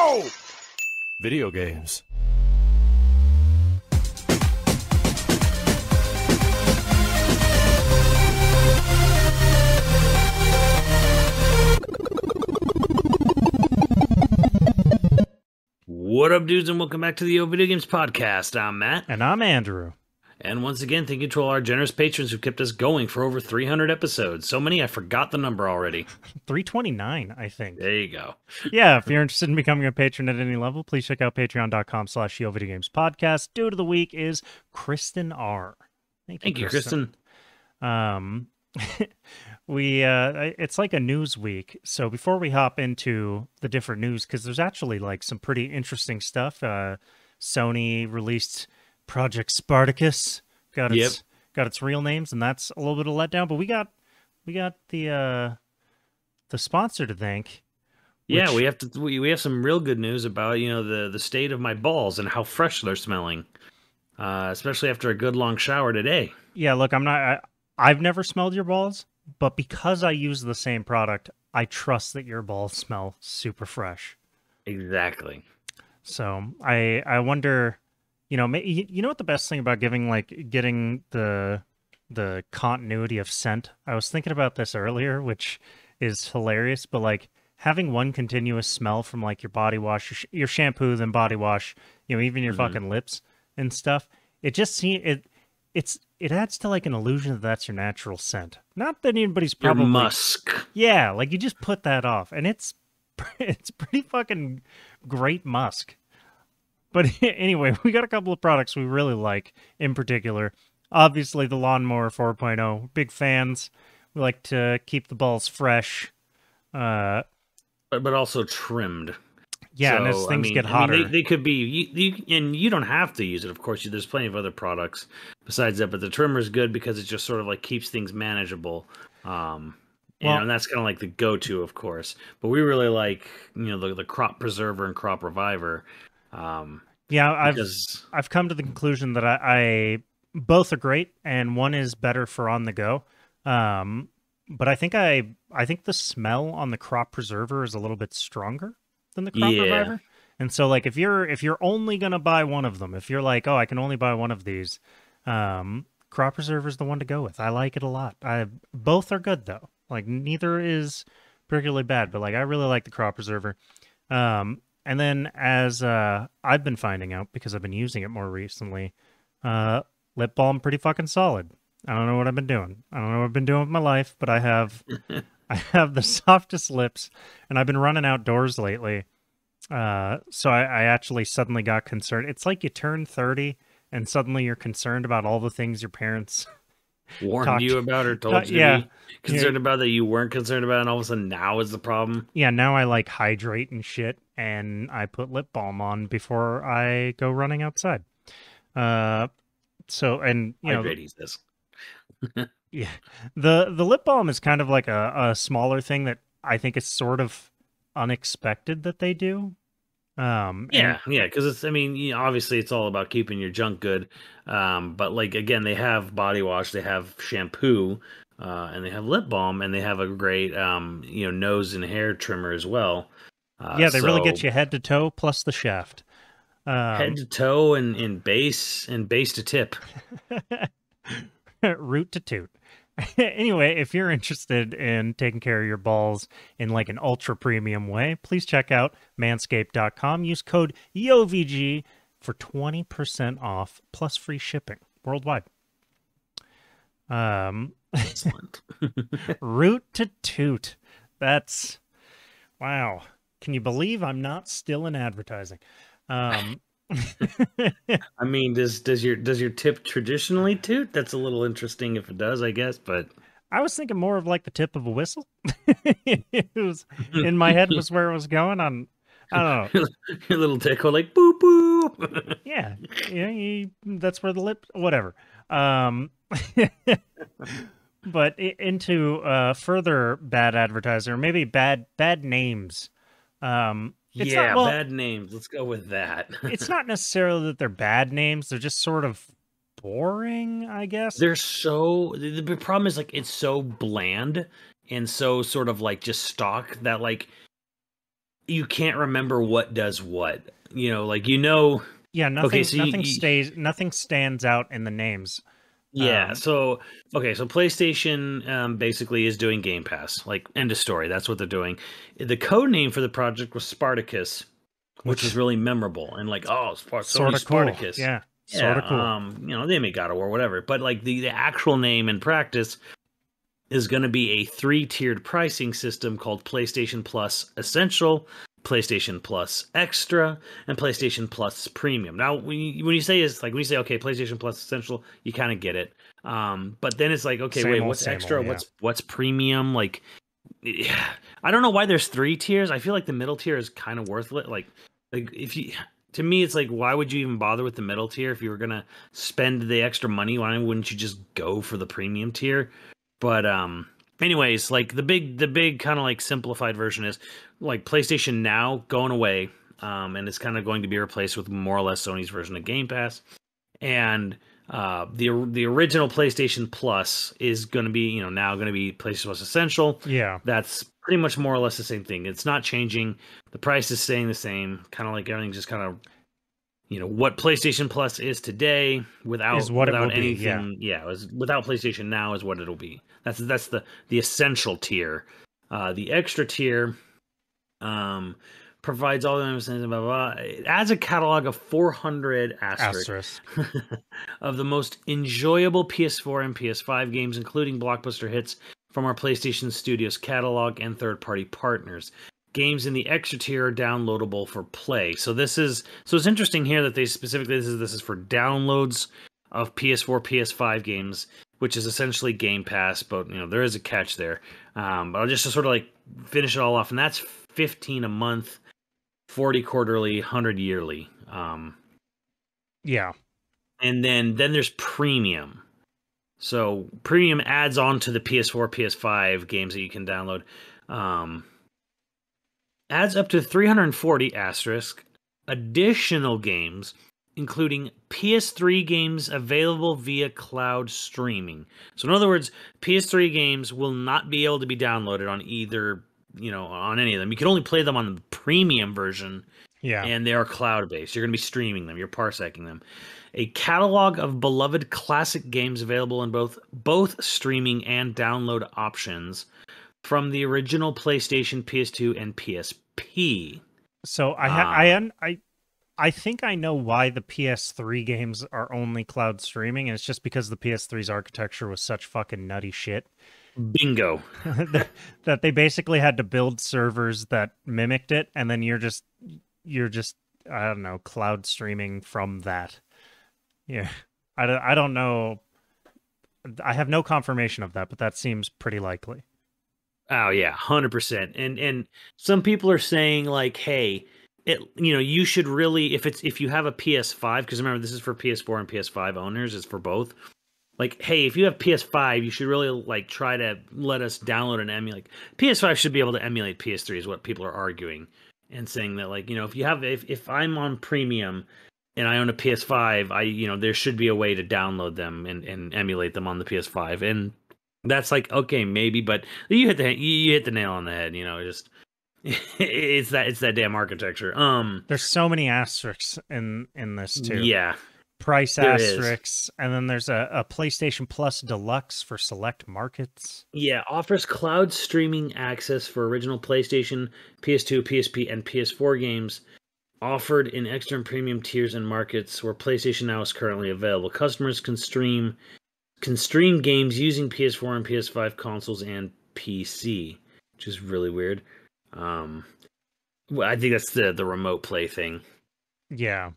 go! Video games. What up, dudes, and welcome back to the YoVideogames podcast. I'm Matt. And I'm Andrew. And once again, thank you to all our generous patrons who kept us going for over 300 episodes. So many, I forgot the number already. 329, I think. There you go. Yeah, if you're interested in becoming a patron at any level, please check out patreon.com/YoVideogames podcast. Dude of the week is Kristen R. Thank you, Kristen. It's like a news week. So before we hop into the different news, because there's actually like some pretty interesting stuff. Sony released Project Spartacus, got its real names, and that's a little bit of a letdown. But we got the sponsor to thank. Yeah, we have some real good news about the state of my balls and how fresh they're smelling, especially after a good long shower today. Yeah, look, I've never smelled your balls, but because I use the same product, I trust that your balls smell super fresh. Exactly. So I wonder. You know what the best thing about getting the continuity of scent? I was thinking about this earlier, which is hilarious, but like having one continuous smell from like your body wash, your shampoo, then body wash, even your fucking lips and stuff. It just it adds to like an illusion that that's your natural scent. Not that anybody's probably your musk. Yeah, like you just put that off, and it's pretty fucking great musk. But anyway, we got a couple of products we really like in particular. Obviously, the Lawnmower 4.0. Big fans. We like to keep the balls fresh. But also trimmed. Yeah, and as things get hotter. They could be... and you don't have to use it, of course. There's plenty of other products besides that. But the trimmer is good because it just sort of like keeps things manageable. And that's kind of like the go-to, of course. But we really like, the Crop Preserver and Crop Reviver. I've come to the conclusion that I both are great, and one is better for on the go. But I think the smell on the Crop Preserver is a little bit stronger than the Crop Reviver. And so like if you're only gonna buy one of them, if you're like, oh, I can only buy one of these, Crop Preserver is the one to go with. I like it a lot. Both are good though. Like neither is particularly bad, but like I really like the Crop Preserver. And then, as I've been finding out, because I've been using it more recently, lip balm pretty fucking solid. I don't know what I've been doing. I don't know what I've been doing with my life, but I have the softest lips, and I've been running outdoors lately. So I actually suddenly got concerned. It's like you turn 30, and suddenly you're concerned about all the things your parents warned you about or told you to be concerned about that you weren't concerned about, and all of a sudden now is the problem. Yeah, now I like hydrate and shit, and I put lip balm on before I go running outside. Hydrate, he says. Yeah, the lip balm is kind of like a smaller thing that I think is sort of unexpected that they do. Because it's, obviously it's all about keeping your junk good. But like, again, they have body wash, they have shampoo, and they have lip balm, and they have a great, nose and hair trimmer as well. They really get you head to toe plus the shaft. Head to toe and base to tip. Root to toot. Anyway, if you're interested in taking care of your balls in like an ultra premium way, please check out manscaped.com. Use code YoVG for 20% off plus free shipping worldwide. Excellent. Root to toot. That's wow. Can you believe I'm not still in advertising? Does your tip traditionally toot? That's a little interesting if it does, I guess, but I was thinking more of like the tip of a whistle. It was in my head was where it was going on. I don't know. Your little tickle like boop boop. Yeah, that's where the lip whatever. But into further bad advertising, or maybe bad names. Bad names. Let's go with that. It's not necessarily that they're bad names. They're just sort of boring, I guess. They're so... The problem is, like, it's so bland and so sort of, like, just stock that, like, you can't remember what does what. You know, like you know. Yeah, nothing. Okay, so nothing stands out in the names. Yeah. So PlayStation basically is doing Game Pass. Like end of story. That's what they're doing. The code name for the project was Spartacus, which was really memorable and like Sort of Spartacus. Cool. Yeah. Sort of cool. You know, they may God of War, whatever. But like the actual name in practice is going to be a 3-tiered pricing system called PlayStation Plus Essential, PlayStation Plus Extra, and PlayStation Plus Premium. Now, when you say okay, PlayStation Plus Essential, you kind of get it. But then it's like, okay, Same wait, old, what's same extra? old, yeah. What's premium? Like, I don't know why there's 3 tiers. I feel like the middle tier is kind of worthless. Like if you. To me, it's like, why would you even bother with the middle tier if you were gonna spend the extra money? Why wouldn't you just go for the premium tier? But anyways, like the big kind of like simplified version is like PlayStation Now going away, and it's kind of going to be replaced with more or less Sony's version of Game Pass, and the original PlayStation Plus is going to be now going to be PlayStation Plus Essential. Yeah, that's pretty much more or less the same thing. It's not changing. The price is staying the same. Kind of like everything's just kind of what PlayStation Plus is today without anything. Yeah, without PlayStation Now is what it'll be. That's the essential tier. The extra tier provides all the blah, blah, blah. It adds a catalog of 400 asterisks of the most enjoyable PS4 and PS5 games, including blockbuster hits from our PlayStation Studios catalog and third-party partners. Games in the extra tier are downloadable for play. So it's interesting here that they specifically this is for downloads of PS4, PS5 games, which is essentially Game Pass, but there is a catch there. But I'll just sort of like finish it all off, and that's $15 a month, $40 quarterly, $100 yearly. Yeah. And then there's premium. So premium adds on to the PS4, PS5 games that you can download. Adds up to 340 additional games, including PS3 games available via cloud streaming. So in other words, PS3 games will not be able to be downloaded on either, on any of them. You can only play them on the premium version. Yeah. And they are cloud-based. You're going to be streaming them. You're parsecing them. A catalog of beloved classic games available in both streaming and download options from the original PlayStation, PS2, and PSP. So I think I know why the PS3 games are only cloud streaming, and it's just because the PS3's architecture was such fucking nutty shit. Bingo. that they basically had to build servers that mimicked it, and then you're just I don't know, cloud streaming from that. Yeah. I don't know. I have no confirmation of that, but that seems pretty likely. Oh yeah, 100%. And some people are saying like, hey, you should really if you have a PS5, because remember this is for PS4 and PS5 owners, it's for both. Like, hey, if you have PS5, you should really like try to let us download and emulate. PS5 should be able to emulate PS3 is what people are arguing and saying that like, if I'm on premium and I own a PS5, there should be a way to download them and emulate them on the PS5. And that's like, okay, maybe, but you hit the nail on the head, just it's that damn architecture. There's so many asterisks in this too. Yeah. Price asterisks, and then there's a PlayStation Plus Deluxe for select markets. Yeah, offers cloud streaming access for original PlayStation, PS2, PSP, and PS4 games offered in extra and premium tiers and markets where PlayStation Now is currently available. Customers can stream games using PS4 and PS5 consoles and PC, which is really weird. I think that's the remote play thing. Yeah.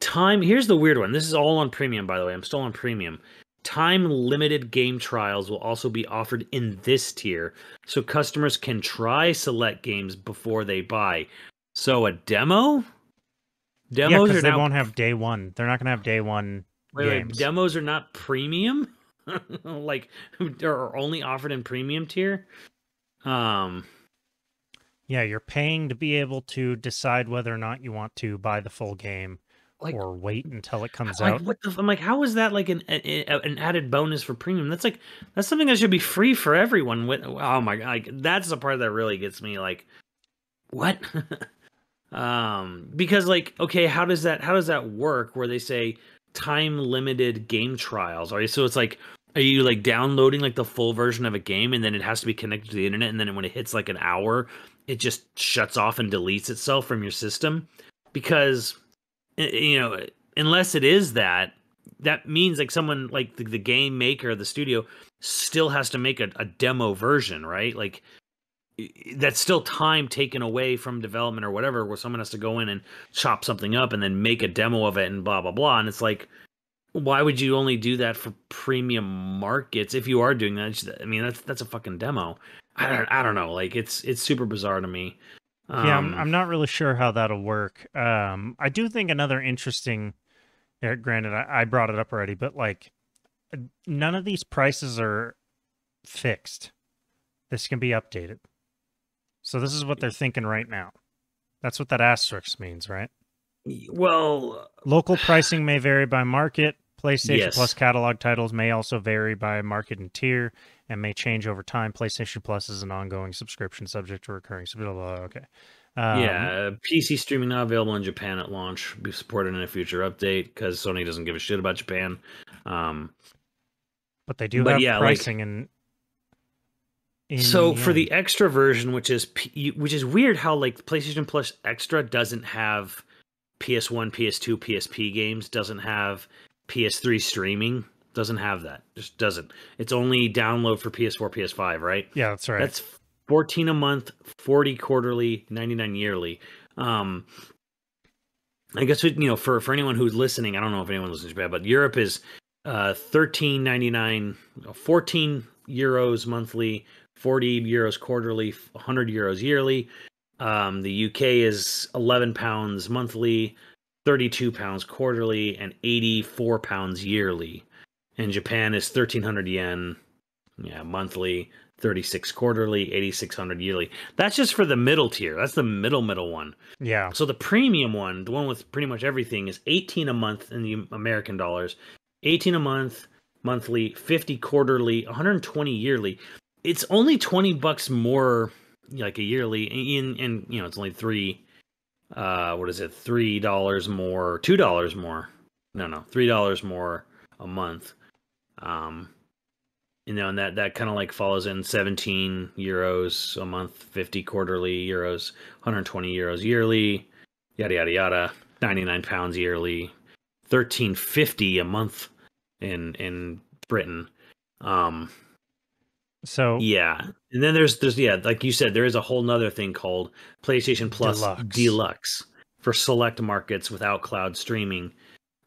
Here's the weird one. This is all on premium, by the way. I'm still on premium. Time-limited game trials will also be offered in this tier, so customers can try select games before they buy. So a demo? Demos because they won't have day one. They're not going to have day one games. Wait, demos are not premium? Like, are only offered in premium tier? Yeah, you're paying to be able to decide whether or not you want to buy the full game. Or wait until it comes out. I'm like, how is that like an added bonus for premium? That's something that should be free for everyone. Oh my god, that's the part that really gets me. Like, what? Because like, okay, how does that work where they say time limited game trials? Are you, so it's like, are you like downloading like the full version of a game and then it has to be connected to the internet, and then when it hits like an hour, it just shuts off and deletes itself from your system? Because you know, unless it is that, that means like someone like the game maker, the studio, still has to make a demo version, right? Like that's still time taken away from development or whatever, where someone has to go in and chop something up and then make a demo of it and blah blah blah. And it's like, why would you only do that for premium markets if you are doing that? I mean, that's a fucking demo. I don't know. Like it's super bizarre to me. Yeah, I'm not really sure how that'll work. I do think another interesting. Granted, I brought it up already, but like, none of these prices are fixed. This can be updated. So this is what they're thinking right now. That's what that asterisk means, right? Well, local pricing may vary by market. PlayStation Yes. Plus catalog titles may also vary by market and tier and may change over time. PlayStation Plus is an ongoing subscription subject to recurring. Blah, blah, blah. Okay. yeah, PC streaming not available in Japan at launch. Be supported in a future update because Sony doesn't give a shit about Japan. But they do but have yeah, pricing like, in so the for end. the extra version, which is weird how like PlayStation Plus Extra doesn't have PS1, PS2, PSP games, doesn't have PS3 streaming, doesn't have that. Just doesn't. It's only download for PS4, PS5, right? Yeah, that's right. That's $14 a month, $40 quarterly, $99 yearly. I guess you know, for anyone who's listening, I don't know if anyone listens to Japan, but Europe is $13.99, 14 euros monthly, 40 euros quarterly, 100 euros yearly. The UK is £11 monthly, £32 quarterly, and £84 yearly. And Japan is 1,300 yen, monthly, 36 quarterly, 8,600 yearly. That's just for the middle tier. That's the middle one. Yeah. So the premium one, the one with pretty much everything, is 18 a month in the American dollars, 18 a month monthly, 50 quarterly, 120 yearly. It's only $20 more, like a yearly, and you know, it's only $3 more, $2 more. No, $3 more a month. You know, and that kind of like follows in 17 euros a month, 50 quarterly euros, 120 euros yearly, yada yada yada, £99 yearly, 13.50 a month in Britain. So yeah, and then there's like you said, there is a whole nother thing called PlayStation Plus Deluxe for select markets without cloud streaming.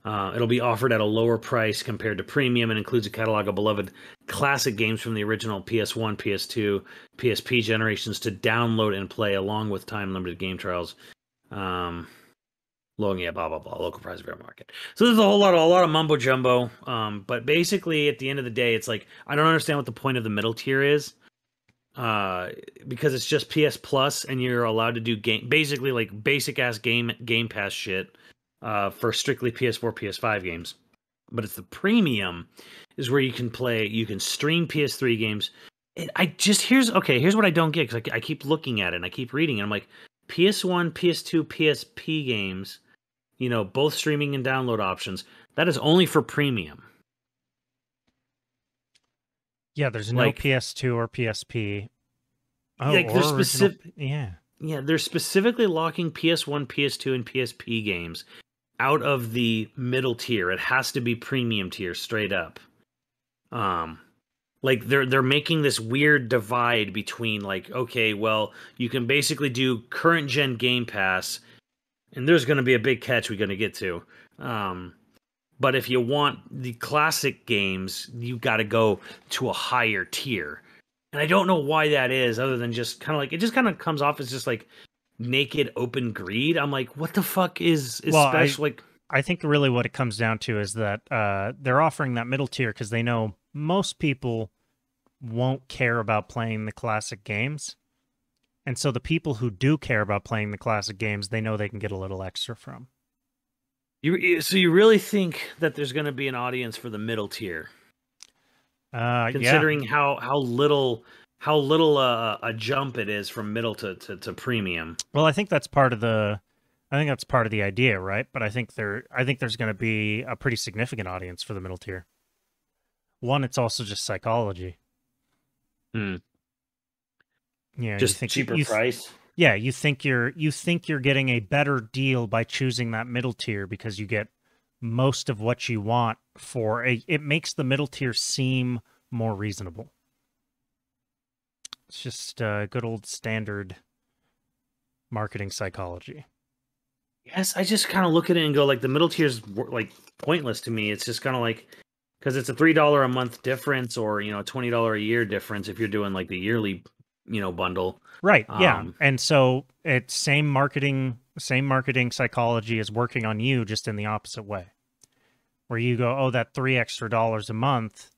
It'll be offered at a lower price compared to premium and includes a catalog of beloved classic games from the original PS1, PS2, PSP generations to download and play, along with time-limited game trials. Blah blah blah. Local price of your market. So there's a lot of mumbo jumbo. But basically, at the end of the day, it's like I don't understand what the point of the middle tier is. Because it's just PS Plus, and you're allowed to do basically like basic ass Game Pass shit. For strictly PS4, PS5 games. But it's the premium is where you can stream PS3 games. And here's what I don't get, because I keep looking at it and I keep reading it. I'm like, PS1, PS2, PSP games, you know, both streaming and download options. That is only for premium. Yeah, there's no like, PS2 or PSP. Oh, like they're specific. Yeah, they're specifically locking PS1, PS2, and PSP games out of the middle tier. It has to be premium tier straight up. Like they're making this weird divide between like, okay, well, you can basically do current gen Game Pass, and there's going to be a big catch we're going to get to. But if you want the classic games, you got to go to a higher tier. And I don't know why that is, other than just kind of like, it just kind of comes off as just like naked open greed. I'm like, what the fuck is special? I think really what it comes down to is that they're offering that middle tier because they know most people won't care about playing the classic games. And so the people who do care about playing the classic games, they know they can get a little extra from. So you really think that there's going to be an audience for the middle tier? Considering how little little a jump it is from middle to premium. Well, I think that's part of the idea, right? But I think there's going to be a pretty significant audience for the middle tier. One, it's also just psychology. Hmm. Yeah, just cheaper price. Yeah, you think you're getting a better deal by choosing that middle tier because you get most of what you want for it makes the middle tier seem more reasonable. It's just good old standard marketing psychology. Yes, I just kind of look at it and go like the middle tier is like pointless to me. It's just kind of like because it's a $3 a month difference or $20 a year difference if you're doing like the yearly bundle. Right. Yeah. And so it's same marketing psychology is working on you just in the opposite way. Where you go, oh, that $3 extra a month,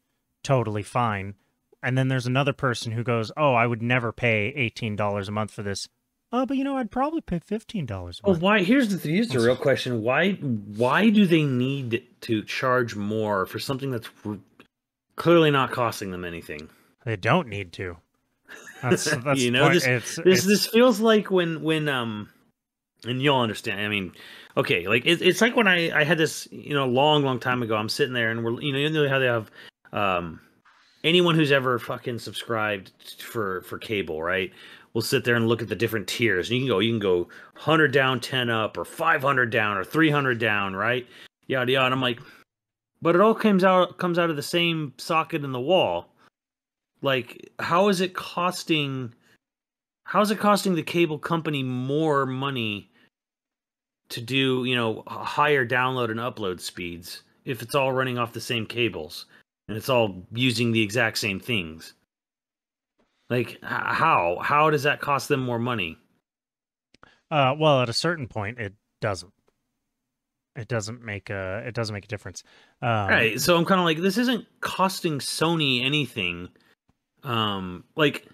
totally fine. And then there's another person who goes, oh, I would never pay $18 a month for this. Oh, but I'd probably pay $15 a month. Well, why? Here's the real question. Why do they need to charge more for something that's clearly not costing them anything? They don't need to. That's this feels like when and you'll understand. I mean, okay, like it's like when I had this long time ago. I'm sitting there and we're you know how they have anyone who's ever fucking subscribed for cable, right? We'll sit there and look at the different tiers. And you can go 100 down, 10 up, or 500 down, or 300 down, right? Yada yada. I'm like, but it all comes out of the same socket in the wall. Like, how is it costing the cable company more money to do, higher download and upload speeds if it's all running off the same cables and it's all using the exact same things? Like, how does that cost them more money? Well, at a certain point, it doesn't. It doesn't make a difference. Right. So I'm kind of like, this isn't costing Sony anything. Like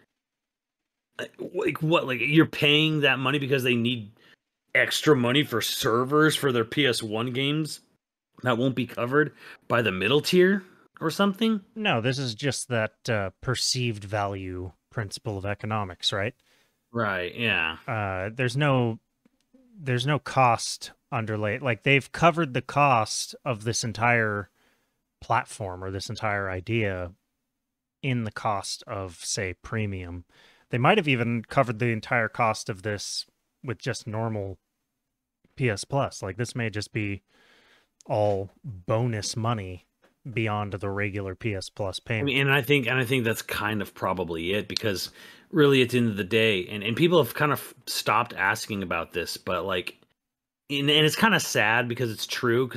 what? Like you're paying that money because they need extra money for servers for their PS1 games that won't be covered by the middle tier or something? No, this is just that perceived value principle of economics, right? Right. Yeah. There's no cost underlay. Like they've covered the cost of this entire platform or this entire idea in the cost of, say, premium. They might have even covered the entire cost of this with just normal PS Plus. Like this may just be all bonus money beyond the regular PS Plus payment. I mean, and I think that's kind of probably it, because really at the end of the day, and people have kind of stopped asking about this, but like, and it's kind of sad because it's true,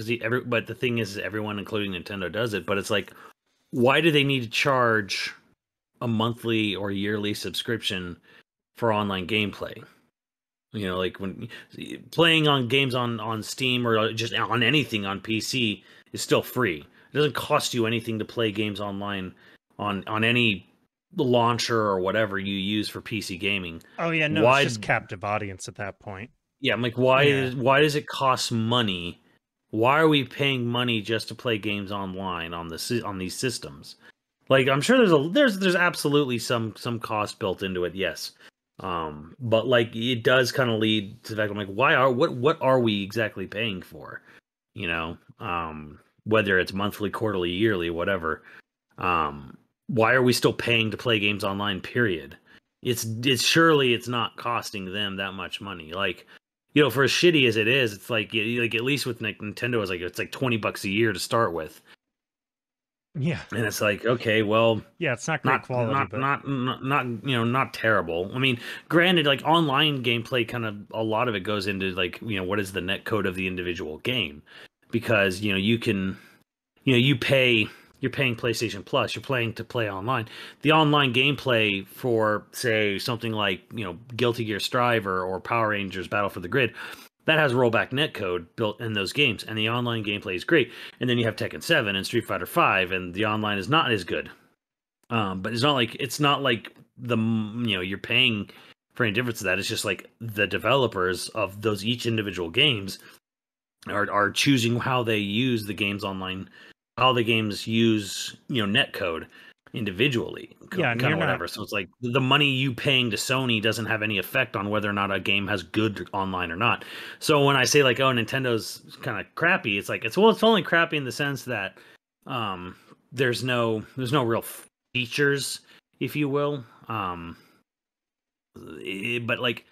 but the thing is everyone, including Nintendo, does it. But it's like, why do they need to charge a monthly or yearly subscription for online gameplay? Like when playing on games on Steam or just on anything on PC is still free. It doesn't cost you anything to play games online on any launcher or whatever you use for PC gaming. Oh yeah, no, it's just captive audience at that point. Yeah, I'm like, why does it cost money? Why are we paying money just to play games online on these systems? Like, I'm sure there's absolutely some cost built into it, yes. But like it does kind of lead to the fact I'm like, what are we exactly paying for? Whether it's monthly, quarterly, yearly, whatever. Why are we still paying to play games online, period? It's surely it's not costing them that much money. Like, for as shitty as it is, it's like at least with Nintendo it's like $20 a year to start with. Yeah, and it's like, okay, well, yeah, it's not great quality, but not terrible. I mean, granted, like online gameplay, kind of a lot of it goes into like what is the net code of the individual game, because you're paying PlayStation Plus, you're playing to play online. The online gameplay for, say, something like Guilty Gear Strive or Power Rangers Battle for the Grid, that has rollback netcode built in those games, and the online gameplay is great. And then you have Tekken 7 and Street Fighter 5, and the online is not as good. But it's not like the you're paying for any difference to that. It's just like the developers of those each individual games are choosing how they use the games online, how the games use netcode. individually, Yeah, and kind you're of whatever. not. So it's like the money you paying to Sony doesn't have any effect on whether or not a game has good online or not. So when I say like, oh, Nintendo's kind of crappy, it's like it's only crappy in the sense that there's no real features, if you will. But like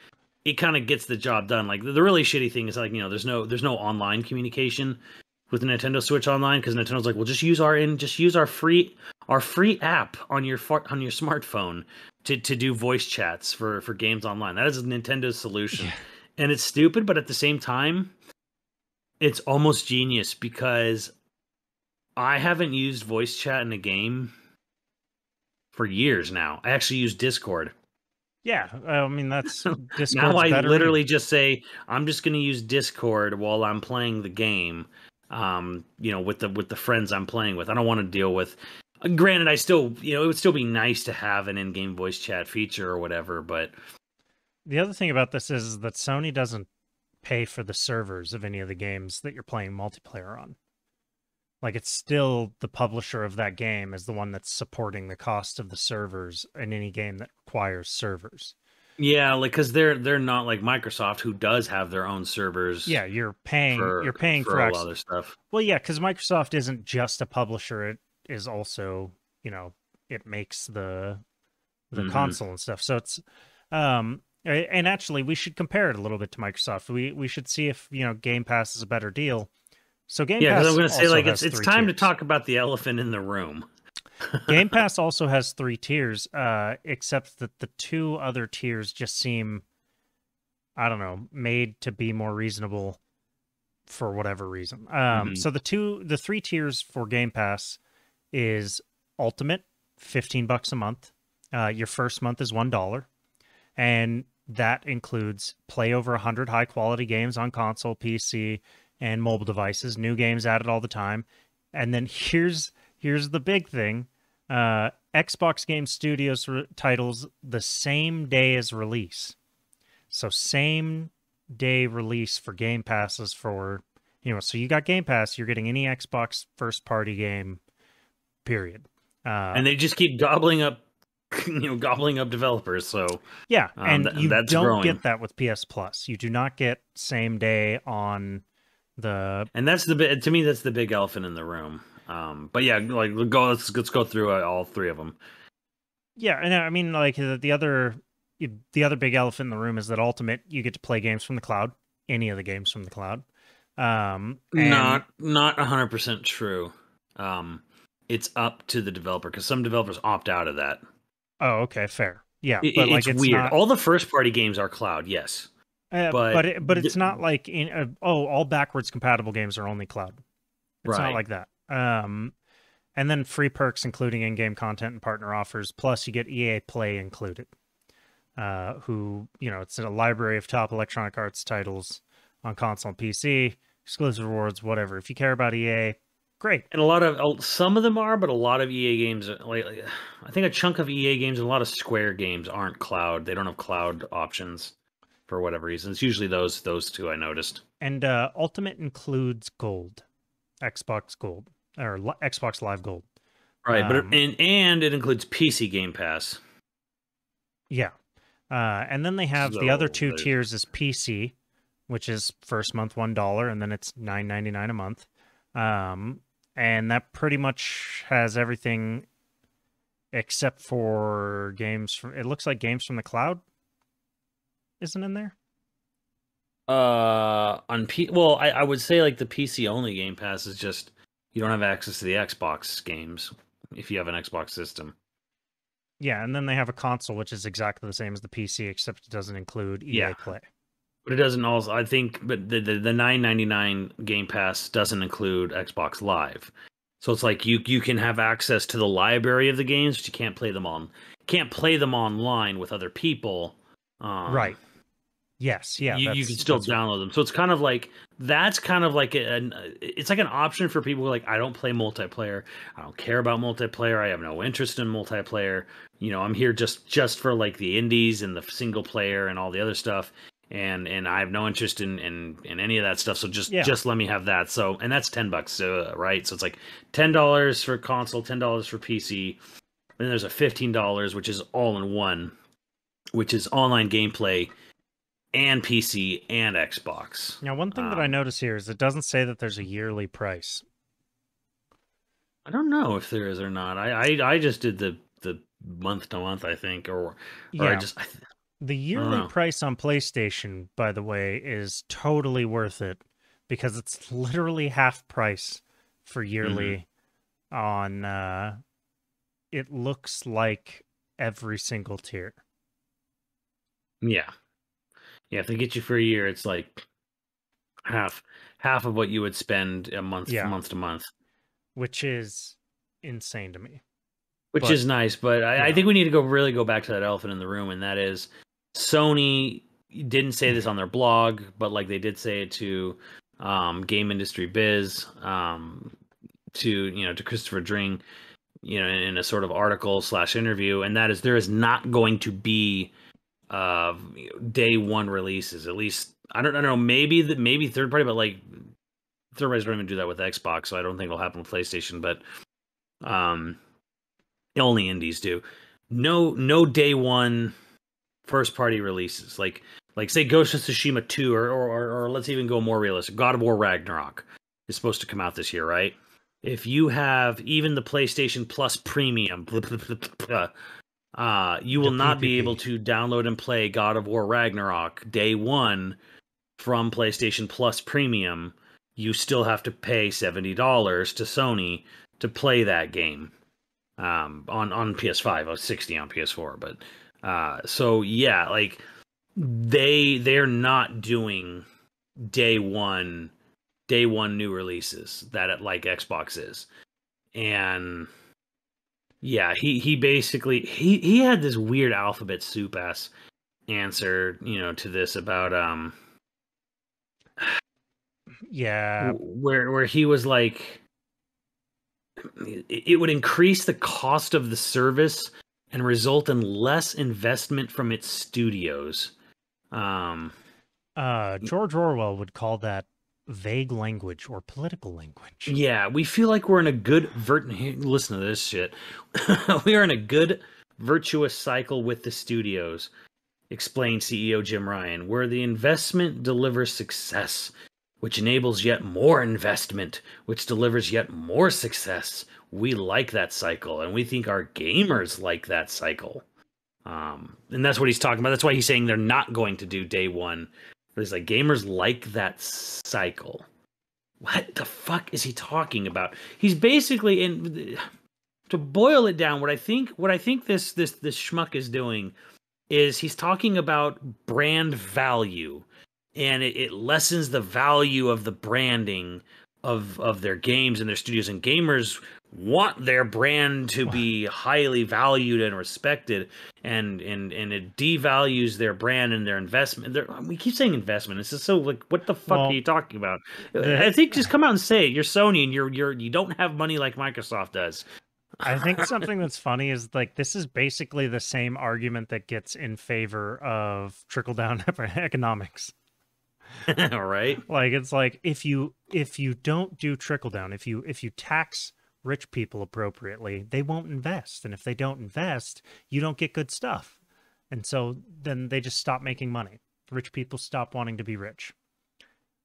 it kind of gets the job done. Like the really shitty thing is like, you know, there's no online communication with the Nintendo Switch Online, because Nintendo's like, well, just use our free app on your smartphone to do voice chats for games online. That is Nintendo's solution. Yeah. And it's stupid, but at the same time, it's almost genius, because I haven't used voice chat in a game for years now. I actually use Discord. Yeah, I mean that's Discord's Now I better. literally just say, I'm just going to use Discord while I'm playing the game. You know, with the friends I'm playing with. I don't want to deal with. Granted, I still, you know, it would still be nice to have an in-game voice chat feature or whatever. But The other thing about this is that Sony doesn't pay for the servers of any of the games that you're playing multiplayer on. Like, it's still the publisher of that game is the one that's supporting the cost of the servers in any game that requires servers. yeah, like because they're not like Microsoft, who does have their own servers. Yeah, you're paying for a lot of their stuff. Well, yeah, because Microsoft isn't just a publisher; it is also, you know, it makes the console and stuff. So it's and actually we should compare it a little bit to Microsoft. We should see if, you know, Game Pass is a better deal. So Game Yeah, Pass because I'm going to say also like has it's three time to tiers. talk about the elephant in the room. Game Pass also has 3 tiers, except that the 2 other tiers just seem, I don't know, made to be more reasonable for whatever reason. So the 3 tiers for Game Pass is Ultimate, $15 a month. Your first month is $1, and that includes play over 100 high quality games on console, PC, and mobile devices. New games added all the time. And then here's the big thing. Xbox Game Studios titles the same day as release. So same day release for Game Passes for, you know, so you got Game Pass, you're getting any Xbox first party game, period. And they just keep gobbling up, you know, gobbling up developers. So yeah, and you that's don't growing. get that with PS Plus. You do not get same day on the. And that's to me, that's the big elephant in the room. But yeah, like let's go through all 3 of them. Yeah, and I mean, like the other big elephant in the room is that Ultimate, you get to play games from the cloud, any of the games from the cloud. Not 100% true. It's up to the developer, because some developers opt out of that. Oh, okay, fair. Yeah, but like it's weird. Not... All the first party games are cloud, yes. But it's not like all backwards compatible games are only cloud. It's not like that. And then free perks, including in-game content and partner offers. Plus, you get EA Play included. Who, you know, it's a library of top Electronic Arts titles on console and PC, exclusive rewards, whatever. If you care about EA, great. And some of them are, but a lot of EA games, like I think a chunk of EA games and a lot of Square games aren't cloud. They don't have cloud options for whatever reason. It's usually those 2 I noticed. And Ultimate includes Gold, Xbox Gold, or Xbox Live Gold. Right, but and it includes PC Game Pass. Yeah. And then they have the other 2 tiers is PC, which is first month $1, and then it's $9.99 a month. And that pretty much has everything except for games from, it looks like games from the cloud isn't in there. I would say like the PC only Game Pass is just you don't have access to the Xbox games if you have an Xbox system. Yeah, and then they have a console, which is exactly the same as the PC, except it doesn't include EA Play. But it doesn't also, I think, but the $9.99 Game Pass doesn't include Xbox Live. So it's like you can have access to the library of the games, but you can't play them online with other people. Right. Yes. Yeah. You can still download them. So it's kind of like it's like an option for people who are like, I don't play multiplayer. I don't care about multiplayer. I have no interest in multiplayer. You know, I'm here just for like the indies and the single player and all the other stuff. And I have no interest in any of that stuff. So just let me have that. So, and that's $10, right? So it's like $10 for console, $10 for PC. then there's a $15, which is all in one, which is online gameplay and PC and Xbox. Now, one thing that I notice here is it doesn't say that there's a yearly price. I don't know if there is or not. I just did the month to month, I think, or Yeah. I the yearly price on PlayStation, by the way, is totally worth it because it's literally half price for yearly on it looks like every single tier. Yeah. If they get you for a year, it's like half of what you would spend a month month to month, which is insane to me. Which is nice, but I think we need to really go back to that elephant in the room, and that is Sony didn't say this on their blog, but like they did say it to Game Industry Biz, to Christopher Dring, in a sort of article / interview, and that is there is not going to be day one releases. At least I don't know, maybe third party, but like third parties don't even do that with Xbox, so I don't think it'll happen with PlayStation. But only indies do. No day one first party releases. Like say Ghost of Tsushima 2 or let's even go more realistic. God of War Ragnarok is supposed to come out this year, right? If you have even the PlayStation Plus Premium, you will not be able to download and play God of War Ragnarok day one from PlayStation Plus Premium. You still have to pay $70 to Sony to play that game on PS5. Or $60 on PS4, but so yeah, like they're not doing day one new releases that like Xbox is. And yeah, he basically he had this weird alphabet soup ass answer, to this about where he was like it would increase the cost of the service and result in less investment from its studios. George Orwell would call that vague language or political language. Yeah, we feel like we're in a good listen to this shit. We are in a good virtuous cycle with the studios, explained CEO Jim Ryan, where the investment delivers success, which enables yet more investment, which delivers yet more success. We like that cycle, and we think our gamers like that cycle. And that's what he's talking about. That's why he's saying they're not going to do day one. But he's like, gamers like that cycle. What the fuck is he talking about? He's basically, to boil it down, what I think this schmuck is doing is he's talking about brand value, and it lessens the value of the branding of their games and their studios, and gamers want their brand to be highly valued and respected, and it devalues their brand and their investment. We keep saying investment. It's just so like, what the fuck are you talking about? I think just come out and say it. You're Sony, and you don't have money like Microsoft does. I think something that's funny is like this is basically the same argument that gets in favor of trickle down economics. All right, like it's like if you don't do trickle down, if you tax rich people appropriately, they won't invest, and if they don't invest, you don't get good stuff, and so then they just stop making money. Rich people stop wanting to be rich.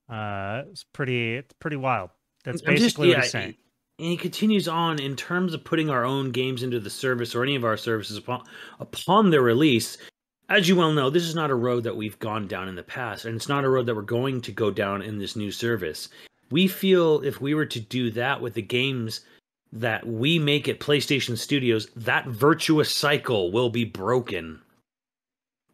It's pretty wild. That's basically what he's saying. And he continues on, in terms of putting our own games into the service or any of our services upon their release. As you well know, this is not a road that we've gone down in the past, and it's not a road that we're going to go down in this new service. We feel if we were to do that with the games that we make at PlayStation Studios, that virtuous cycle will be broken.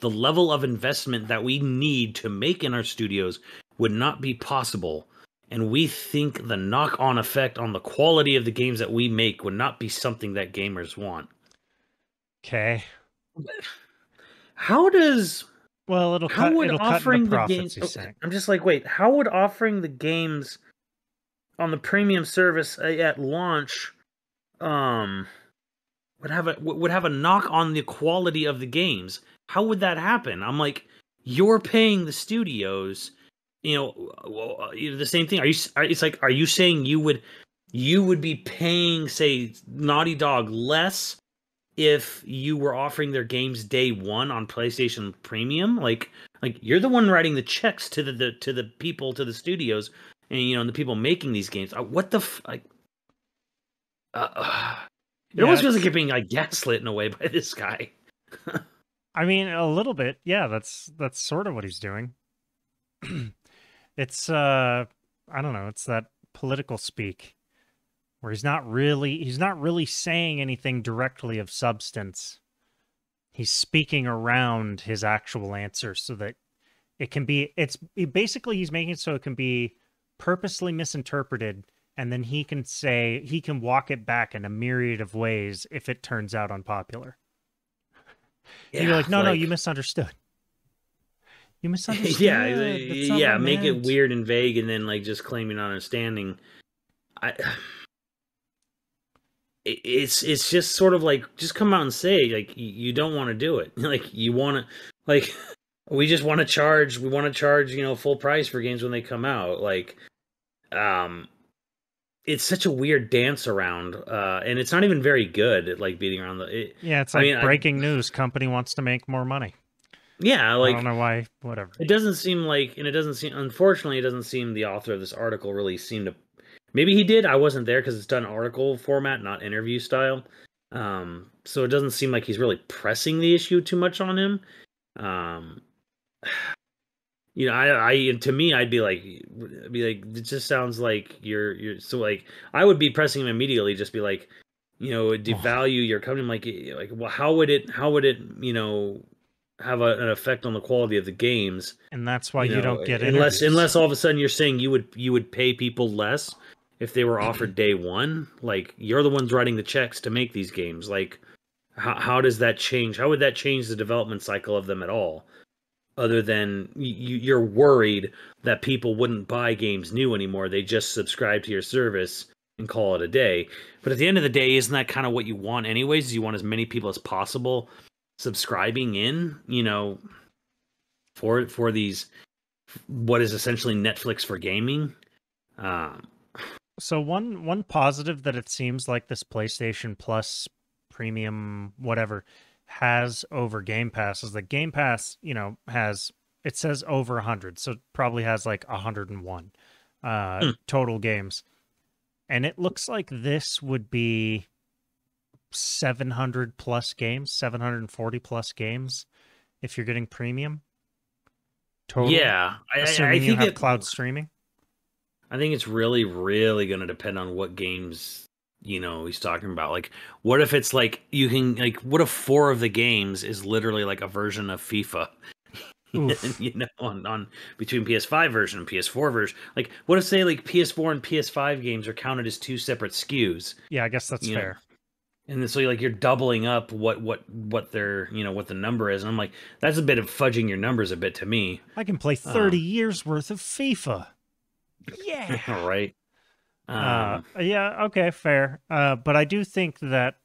The level of investment that we need to make in our studios would not be possible, and we think the knock-on effect on the quality of the games that we make would not be something that gamers want. Okay. How does... Well, it'll cut in the profits, he's saying. I'm just like, wait, how would offering the games on the premium service at launch would have a knock on the quality of the games? How would that happen? I'm like, you're paying the studios, the same thing. Are you saying you would be paying, say, Naughty Dog less if you were offering their games day one on PlayStation Premium. Like you're the one writing the checks to the people, to the studios, and the people making these games. What the like? It almost feels like you're being like gaslit in a way by this guy. I mean, a little bit. Yeah, that's sort of what he's doing. It's I don't know, it's that political speak where he's not really saying anything directly of substance. He's speaking around his actual answer so that it can be basically he's making it so it can be purposely misinterpreted, and then he can walk it back in a myriad of ways if it turns out unpopular. Yeah, you're like, no, you misunderstood. You misunderstood. Yeah, make it weird and vague, and then like just claiming understanding. It's just sort of like, just come out and say like you don't want to do it. Like you want to, like we just want to charge. We want to charge full price for games when they come out. Like, it's such a weird dance around, and it's not even very good at like beating around the. It's like breaking news. Company wants to make more money. Yeah, like I don't know why. Whatever. It doesn't seem like, and it doesn't seem. Unfortunately, it doesn't seem the author of this article really seemed to. Maybe he did. I wasn't there because it's done article format, not interview style. So it doesn't seem like he's really pressing the issue too much on him. To me, I'd be like, it just sounds like you're so like, I would be pressing him immediately. Just be like, devalue your company. Like, well, how would it, have an effect on the quality of the games? And that's why you don't get unless all of a sudden you're saying you would pay people less if they were offered day one. Like, you're the ones writing the checks to make these games. Like, how does that change? How would that change the development cycle of them at all? Other than you're worried that people wouldn't buy games new anymore. They just subscribe to your service and call it a day. But at the end of the day, isn't that kind of what you want anyways? You want as many people as possible subscribing in, for these, what is essentially Netflix for gaming. So one positive that it seems like this PlayStation Plus Premium whatever has over Game Pass is that Game Pass, has, it says over 100, so it probably has like 101 total games. And it looks like this would be 700 plus games, 740 plus games if you're getting premium total. Yeah, assuming you have cloud streaming. I think it's really, really going to depend on what games he's talking about. Like, what if it's like you can, like, what if 4 of the games is literally like a version of FIFA? on between PS5 version and PS4 version. Like, what if, say, like PS4 and PS5 games are counted as 2 separate SKUs? Yeah, I guess that's fair. And then, so like you're doubling up what their what the number is, and I'm like, that's a bit of fudging your numbers a bit to me. I can play 30 years worth of FIFA. Yeah. Right. Yeah. Okay. Fair. But I do think that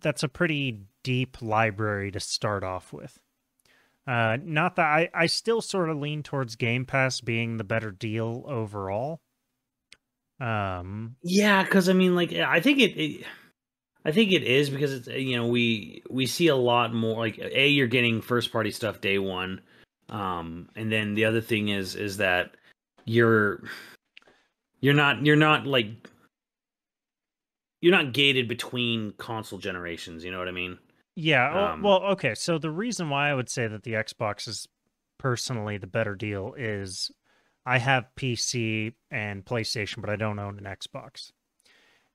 that's a pretty deep library to start off with. Not that I still sort of lean towards Game Pass being the better deal overall. Yeah, because I mean, like, I think it is, because it's we see a lot more, like, you're getting first party stuff day one, and then the other thing is that you're not gated between console generations. You know what I mean? Yeah. Well, okay. So the reason why I would say that the Xbox is personally the better deal is I have PC and PlayStation, but I don't own an Xbox,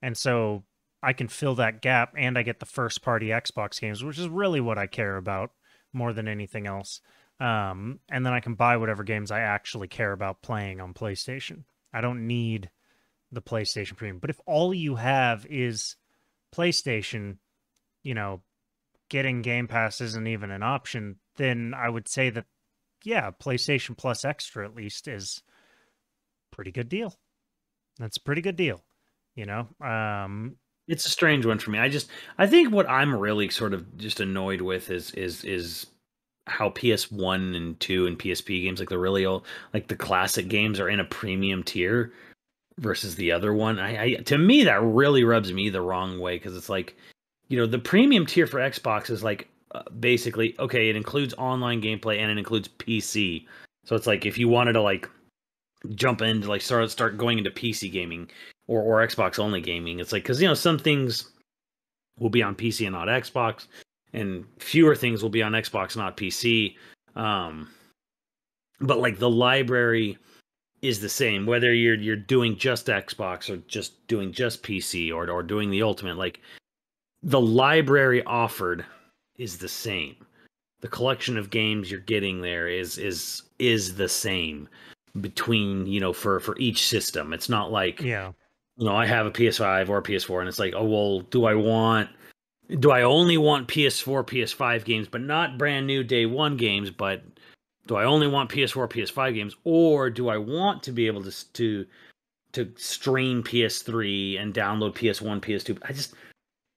and so I can fill that gap, and I get the first party Xbox games, which is really what I care about more than anything else. And then I can buy whatever games I actually care about playing on PlayStation. I don't need the PlayStation Premium. But if all you have is PlayStation, getting Game Pass isn't even an option, then I would say that, yeah, PlayStation Plus Extra at least is a pretty good deal. That's a pretty good deal, It's a strange one for me. I think what I'm really sort of just annoyed with is how PS1 and 2 and PSP games, like the really old, like the classic games, are in a premium tier versus the other one. To me, that really rubs me the wrong way, because it's like, the premium tier for Xbox is like basically okay. It includes online gameplay and it includes PC. So it's like if you wanted to like jump into like start going into PC gaming or Xbox only gaming, it's like because some things will be on PC and not Xbox, and fewer things will be on Xbox, not PC. But like the library is the same whether you're doing just Xbox or just doing just PC or doing the ultimate. Like the library offered is the same. The collection of games you're getting there is the same between for each system. It's not like I have a PS5 or a PS4 and it's like, oh well, do I only want PS4 PS5 games but not brand new day one games, but do I only want PS4 PS5 games, or do I want to be able to stream PS3 and download PS1 PS2?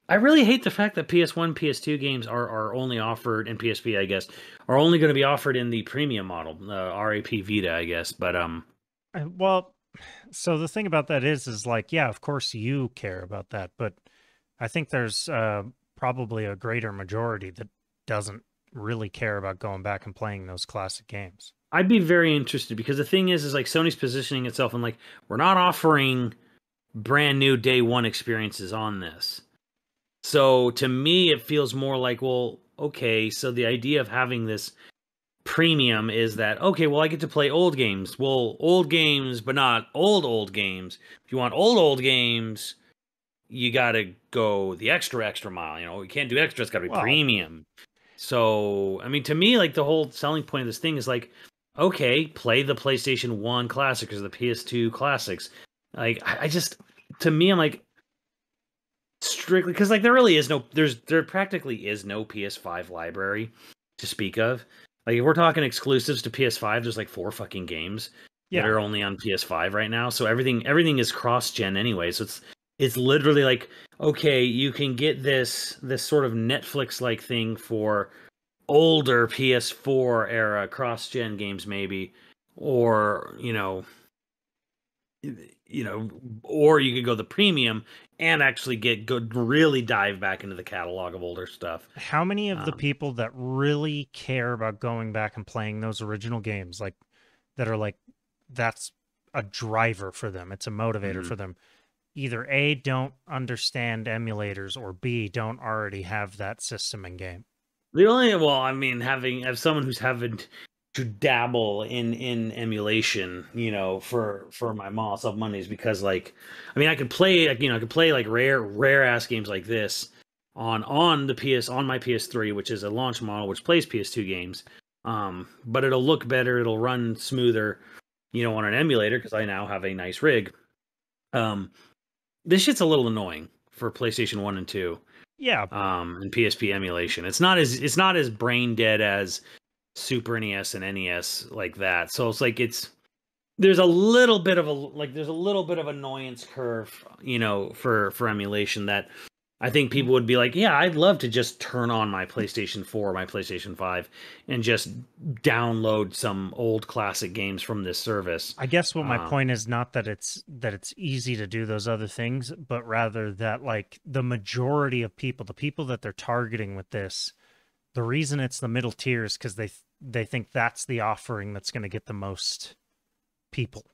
I really hate the fact that PS1, PS2 games are only offered, and PSP, I guess, are only going to be offered in the premium model, RAP Vita, I guess. But well, so the thing about that is like, yeah, of course you care about that, but I think there's probably a greater majority that doesn't really care about going back and playing those classic games. I'd be very interested because the thing is like Sony's positioning itself and like we're not offering brand new day one experiences on this. So to me, it feels more like, well, okay, so the idea of having this premium is that, okay, well, I get to play old games. Well, old games, but not old games. If you want old games, you got to go the extra mile. You can't do extra. It's got to be premium. So, I mean, to me, like the whole selling point of this thing is like, okay, play the PlayStation 1 classics or the PS2 classics. Like, to me, I'm like, strictly because like there practically is no PS5 library to speak of. Like if we're talking exclusives to PS5, there's like 4 fucking games that are only on PS5 right now. So everything is cross-gen anyway. So it's literally like, okay, you can get this sort of Netflix like thing for older PS4 era cross-gen games maybe, or or you could go the premium and actually really dive back into the catalog of older stuff. How many of the people that really care about going back and playing those original games, like that are like, that's a driver for them, it's a motivator for them, either A, don't understand emulators, or B, don't already have that system in game? Have someone who's having to dabble in emulation, for my myself Mondays, because like, I could play like rare ass games like this on my PS3, which is a launch model which plays PS2 games, but it'll look better, it'll run smoother, on an emulator because I now have a nice rig. This shit's a little annoying for PlayStation 1 and 2. Yeah. And PSP emulation. It's not as brain dead as Super NES and NES like that. So it's like there's a little bit of annoyance curve, for emulation that I think people would be like, yeah, I'd love to just turn on my PlayStation 4 or my PlayStation 5 and just download some old classic games from this service. I guess what my point is not that it's easy to do those other things, but rather that like the majority of people, the people that they're targeting with this, the reason it's the middle tier is because they think that's the offering that's going to get the most people.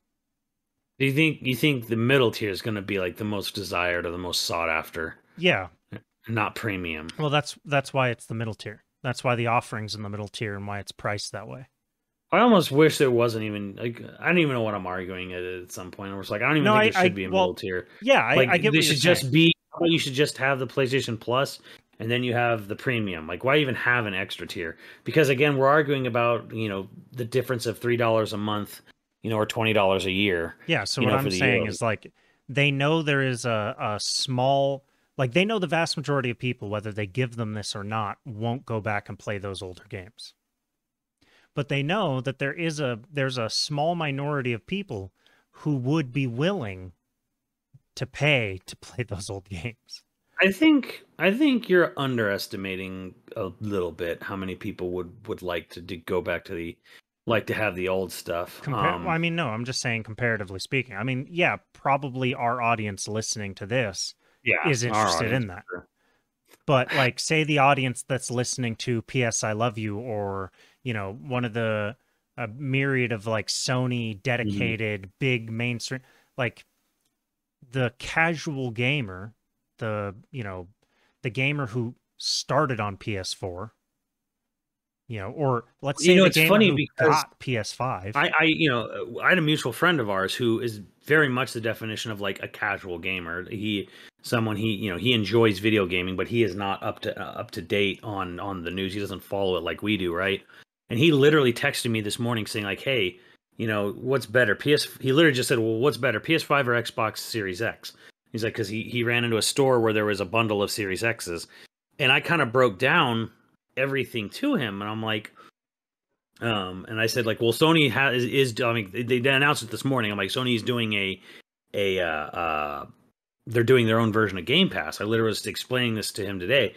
Do you think the middle tier is going to be like the most desired or the most sought after? Yeah. Not premium. Well, that's why it's the middle tier. That's why the offering's in the middle tier and why it's priced that way. I almost wish there wasn't even like, I don't even know what I'm arguing at some point. I was like, I don't even think there should be a middle tier. Yeah, I get what you're saying. You should just have the PlayStation Plus and then you have the premium. Like, why even have an extra tier? Because again, we're arguing about, the difference of $3 a month, or $20 a year. Yeah, so what I'm saying is like, they know there is a small, like they know the vast majority of people, whether they give them this or not, won't go back and play those older games. But they know that there's a small minority of people who would be willing to pay to play those old games. I think you're underestimating a little bit how many people would like to go back to to have the old stuff. No, I'm just saying comparatively speaking. Yeah, probably our audience listening to this is interested in that. But like, say the audience that's listening to PS I Love You, or, you know, one of the a myriad of like Sony dedicated big mainstream, like the casual gamer, the, you know, the gamer who started on PS4, you know, or let's say the It's gamer funny who because got PS5. I had a mutual friend of ours who is very much the definition of like a casual gamer. He enjoys video gaming, but he is not up to date on the news. He doesn't follow it like we do, right? And he literally texted me this morning saying like, "Hey, what's better? He literally just said, "Well, what's better, PS5 or Xbox Series X?" He's like, because he ran into a store where there was a bundle of Series X's, and I kind of broke down everything to him, and I'm like, and I said like, well, Sony is I mean, they announced it this morning. I'm like, Sony's doing they're doing their own version of Game Pass. I literally was explaining this to him today,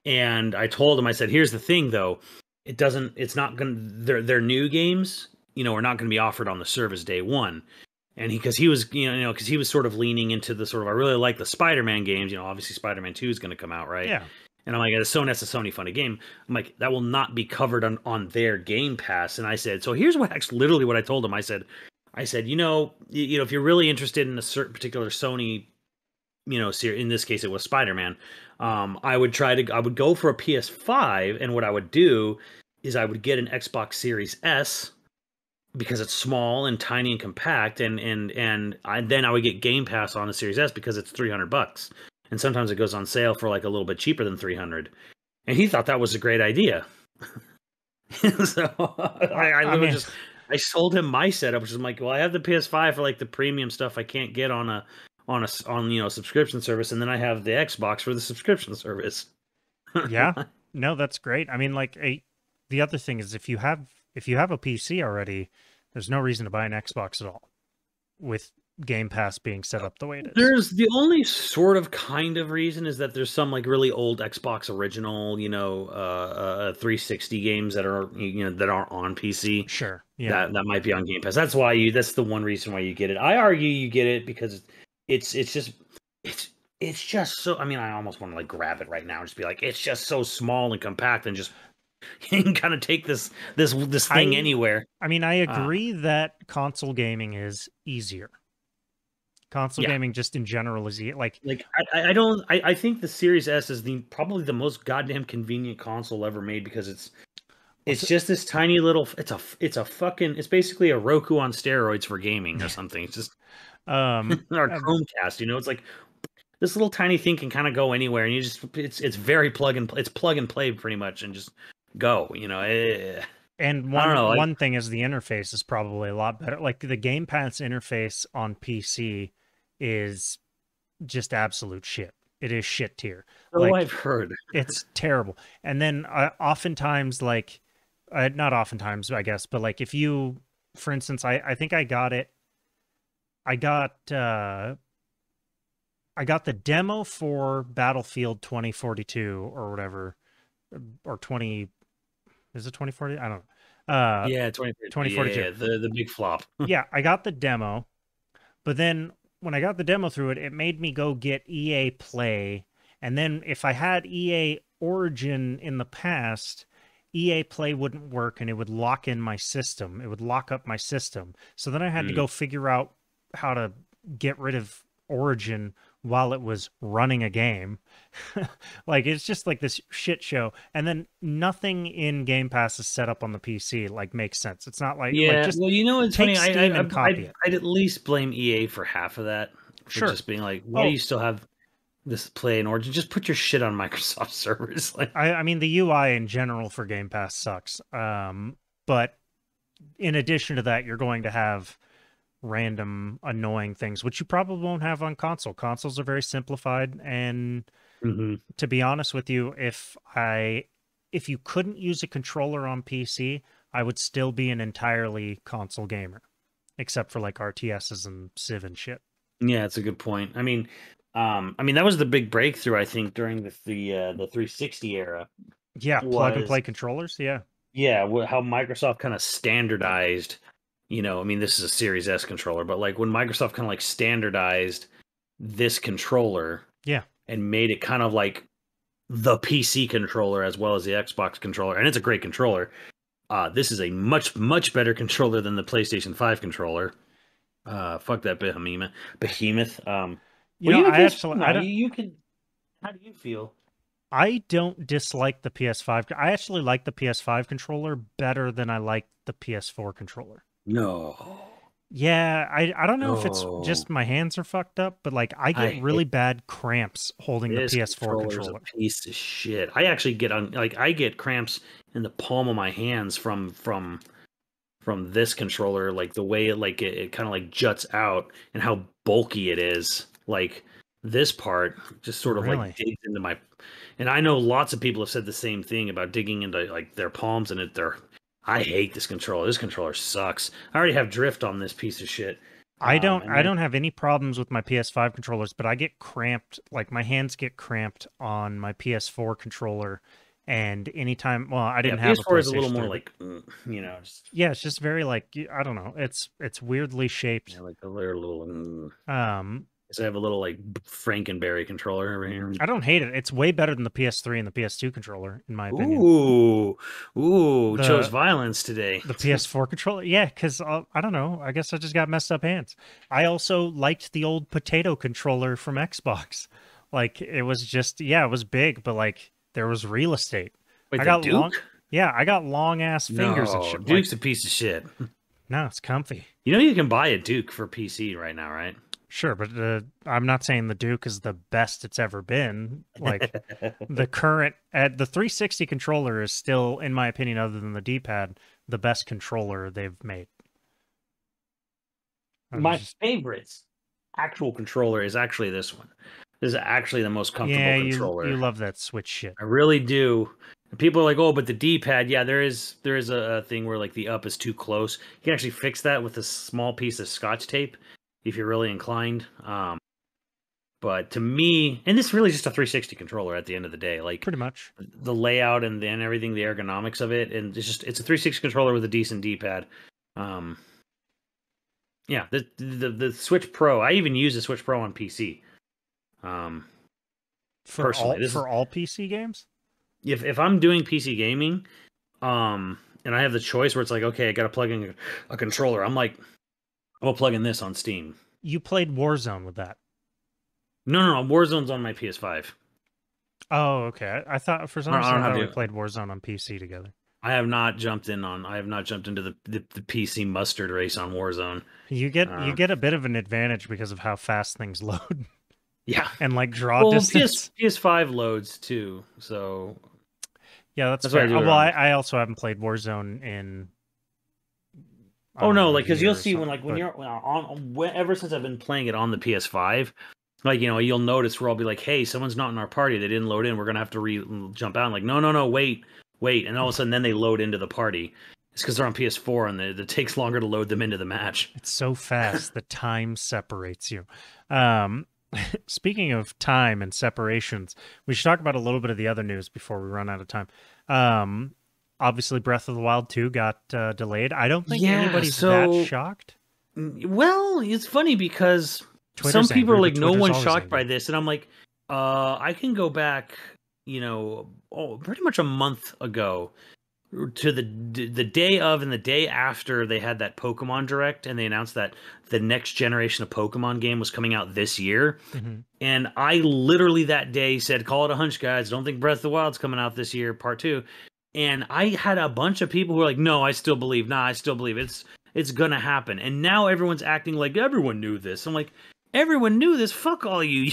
and I told him, I said, here's the thing though, it's not gonna, their new games, are not going to be offered on the service day one. And because he was, because he was sort of leaning into the sort of, I really like the Spider-Man games. Obviously Spider-Man 2 is going to come out, right? Yeah. And I'm like, that's a Sony funny game. I'm like, that will not be covered on their Game Pass. And I said, so here's literally what I told him. I said, if you're really interested in a certain particular Sony, series, in this case it was Spider-Man, I would go for a PS5, and what I would do is I would get an Xbox Series S, because it's small and tiny and compact, and then I would get Game Pass on the Series S because it's $300, and sometimes it goes on sale for like a little bit cheaper than $300. And he thought that was a great idea. So I sold him my setup, which is like, well, I have the PS5 for like the premium stuff I can't get on a subscription service, and then I have the Xbox for the subscription service. Yeah, no, that's great. I mean, like, the other thing is, if you have a PC already, there's no reason to buy an Xbox at all, with Game Pass being set up the way it is. There's the only sort of kind of reason is that there's some like really old Xbox original, 360 games that are that aren't on PC. Sure, yeah, that might be on Game Pass. That's the one reason why you get it. I argue you get it because it's just so. I mean, I almost want to like grab it right now and just be like, it's just so small and compact, and just you can kind of take this thing anywhere. I mean, I agree that console gaming is easier. Console gaming just in general is like I think the Series S is probably the most goddamn convenient console ever made, because it's just this tiny little, it's basically a Roku on steroids for gaming or something. It's just our Chromecast, it's like this little tiny thing can kind of go anywhere, and it's very plug and play pretty much, and just go, And one thing is the interface is probably a lot better. Like the Game Pass interface on PC is just absolute shit. It is shit tier. Oh, like, I've heard. It's terrible. And then oftentimes, like, not oftentimes, I guess, but like if you, for instance, I think I got it. I got the demo for Battlefield 2042 or whatever, or 20. Is it 2040? I don't know. Yeah, 2042. Yeah, the big flop. Yeah, I got the demo, but then when I got the demo through it, it made me go get EA Play. And then if I had EA Origin in the past, EA Play wouldn't work, and it would lock in my system. It would lock up my system. So then I had to go figure out how to get rid of Origin while it was running a game. Like, it's just like this shit show. And then nothing in Game Pass is set up on the PC, like, makes sense. It's not like, just well, it's funny. I'd at least blame EA for half of that. For just being like, why do you still have this Play in Origin? Just put your shit on Microsoft servers. Like, I mean, the UI in general for Game Pass sucks. But in addition to that, you're going to have random annoying things, which you probably won't have on console. Consoles are very simplified, and to be honest with you, if you couldn't use a controller on PC, I would still be an entirely console gamer, except for like RTSs and Civ and shit. Yeah, it's a good point. I mean, that was the big breakthrough, I think, during the 360 era. Yeah, plug and play controllers. Yeah, how Microsoft kind of standardized. I mean, this is a Series S controller, but like when Microsoft kind of like standardized this controller, yeah, and made it kind of like the PC controller as well as the Xbox controller, and it's a great controller. This is a much better controller than the PlayStation 5 controller. Fuck that behemoth. You know, I actually no, I don't you can. How do you feel? I don't dislike the PS5. I actually like the PS5 controller better than I like the PS4 controller. No, Yeah, I don't know if it's no. just my hands are fucked up, but like I get really bad cramps holding the This PS4 controller is controller. a piece of shit. I actually get I get cramps in the palm of my hands from this controller, like the way it kind of like juts out and how bulky it is. Like this part just sort of Really? like digs into my. And I know lots of people have said the same thing about digging into like their palms and I hate this controller. This controller sucks. I already have drift on this piece of shit. I don't have any problems with my PS5 controllers, but I get cramped, like my hands get cramped on my PS4 controller. And anytime, well, I didn't have a PS4 is a little PlayStation more 3, like, yeah, it's just very like I don't know, it's weirdly shaped. yeah, like a little. Um, So I have a little like Frankenberry controller over here. I don't hate it. It's way better than the PS3 and the PS2 controller, in my opinion. Chose violence today. The PS4 controller, yeah, because I don't know. I guess I just got messed up hands. I also liked the old potato controller from Xbox. Like it was just, yeah, it was big, but like there was real estate. Wait, I the got Duke? long, yeah, I got long ass fingers and No, shit. Duke's a piece of shit. No, it's comfy. You know you can buy a Duke for PC right now, right? Sure, but I'm not saying the Duke is the best it's ever been. Like the current the 360 controller is still, in my opinion, other than the D-pad, the best controller they've made. My favorite actual controller is actually this one. This is actually the most comfortable controller. You love that Switch shit. I really do. And people are like, "Oh, but the D-pad, yeah, there is a thing where like the up is too close. You can actually fix that with a small piece of Scotch tape if you're really inclined." But to me, and this is really just a 360 controller at the end of the day, like Pretty much. the layout and then everything, the ergonomics of it, and it's a 360 controller with a decent D-pad. Yeah, the Switch Pro, I even use the Switch Pro on PC. For all PC games? If I'm doing PC gaming, and I have the choice where it's like, okay, I got to plug in a controller, I'm like, I'll plug in this on Steam. You played Warzone with that? No, Warzone's on my PS5. Oh, okay. I thought for some reason we played Warzone on PC together. I have not jumped into the PC mustard race on Warzone. You get a bit of an advantage because of how fast things load. Yeah, and like draw distance. PS5 loads too, so yeah, that's fair. Well, I also haven't played Warzone in. Oh no, like because you'll see when you're ever since I've been playing it on the PS5, like you'll notice where I'll be like, hey, someone's not in our party, they didn't load in, we're gonna have to jump out. I'm like, no, wait, and all of a sudden then they load into the party. It's because they're on PS4 and it takes longer to load them into the match. It's so fast, the time separates you. Speaking of time and separations, we should talk about a little bit of the other news before we run out of time. Obviously, Breath of the Wild 2 got delayed. I don't think anybody's that shocked. Well, it's funny because some people are like, no one's shocked by this. And I'm like, I can go back, pretty much a month ago to the day of and the day after they had that Pokemon Direct, and they announced that the next generation of Pokemon game was coming out this year. Mm-hmm. And I literally that day said, call it a hunch, guys. Don't think Breath of the Wild's coming out this year, part 2. And I had a bunch of people who were like, no, I still believe. Nah, I still believe it's gonna happen. And now everyone's acting like everyone knew this. I'm like, everyone knew this? Fuck all you.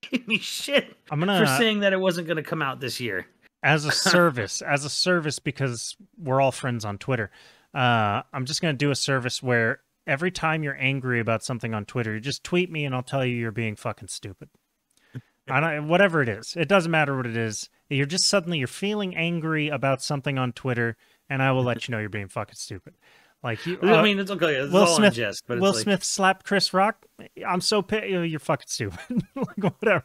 Give me shit for saying that it wasn't gonna come out this year. As a service, because we're all friends on Twitter, I'm just going to do a service where every time you're angry about something on Twitter, you just tweet me and I'll tell you you're being fucking stupid. Whatever it is. It doesn't matter what it is. You're feeling angry about something on Twitter, and I will let you know you're being fucking stupid. Like you, I mean, it's okay. It's all in jest, but Will Smith slapped Chris Rock. I'm so pissed. You're fucking stupid. Like whatever.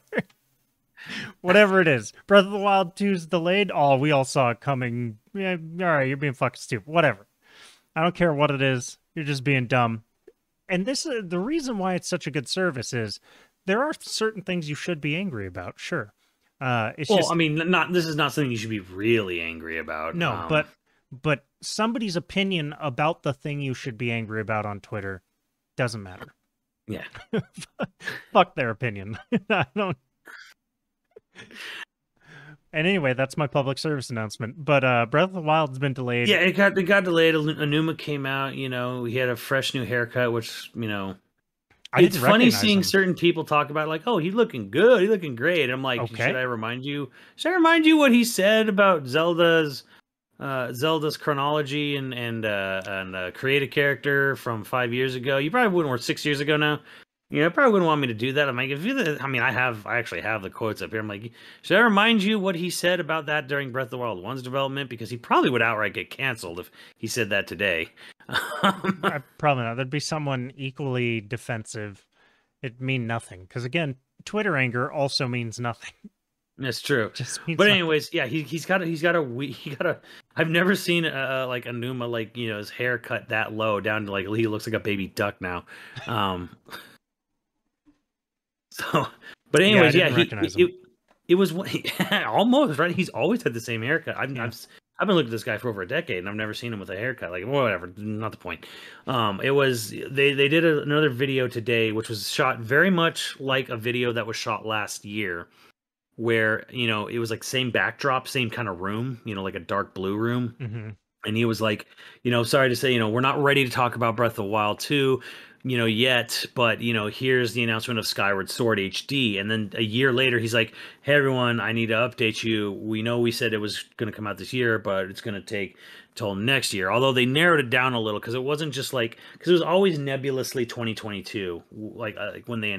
Whatever it is. Breath of the Wild 2's delayed. Oh, we all saw it coming. Yeah, all right, you're being fucking stupid. Whatever. I don't care what it is. You're just being dumb. And this is the reason why it's such a good service is there are certain things you should be angry about, sure. It's Well, just I mean, not this is not something you should be really angry about. no, but somebody's opinion about the thing you should be angry about on Twitter doesn't matter. Yeah. Fuck their opinion. I don't. And anyway, that's my public service announcement. But Breath of the Wild's been delayed. Yeah, it got delayed. Anuma came out. You know, he had a fresh new haircut, which it's funny seeing certain people talk about like, oh, he's looking good, he's looking great. And I'm like, Okay. Should I remind you what he said about Zelda's chronology and create a character from 5 years ago? You probably wouldn't, or 6 years ago now. You know, probably wouldn't want me to do that. I'm like, I actually have the quotes up here. I'm like, should I remind you what he said about that during Breath of the Wild 1's development? Because he probably would outright get canceled if he said that today. Probably not. There'd be someone equally defensive. It'd mean nothing. Because again, Twitter anger also means nothing. That's true. Just means but anyways, yeah, he's got a. I've never seen like a Numa, like, you know, his hair cut that low down to like he looks like a baby duck now. So, but anyways, it was almost right. He's always had the same haircut. I've been looking at this guy for over a decade, and I've never seen him with a haircut. Like, whatever, not the point. It was they did another video today, which was shot very much like a video that was shot last year, where, you know, it was like same backdrop, same kind of room, you know, like a dark blue room. Mm-hmm. And he was like, you know, sorry to say, you know, we're not ready to talk about Breath of the Wild 2, you know, yet, but, you know, here's the announcement of Skyward Sword HD. And then a year later, he's like, hey, everyone, I need to update you. We know we said it was going to come out this year, but it's going to take till next year. Although they narrowed it down a little, because it wasn't just like, because it was always nebulously 2022. Like when they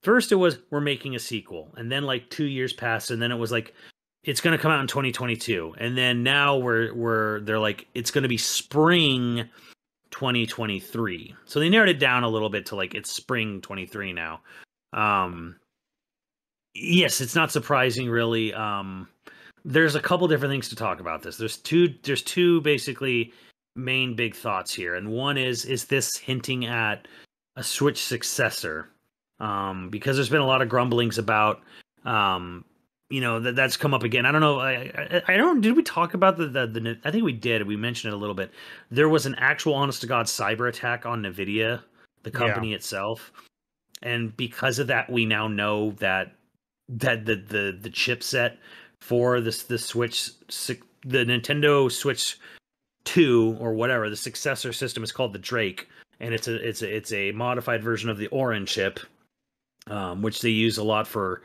first it was, we're making a sequel. And then like 2 years passed, and then it was like, it's going to come out in 2022. And then now they're like, it's going to be spring 2023. So they narrowed it down a little bit to like, it's spring 23 now. Yes, it's not surprising really. There's a couple different things to talk about this. There's two basically main big thoughts here. And one is this hinting at a Switch successor? Because there's been a lot of grumblings about, you know, that's come up again. I don't know. I don't. Did we talk about the? I think we did. We mentioned it a little bit. There was an actual, honest to God, cyber attack on NVIDIA, the company itself, and because of that, we now know that the chipset for the Switch, the Nintendo Switch 2 or whatever, the successor system is called the Drake, and it's a modified version of the Orin chip, which they use a lot for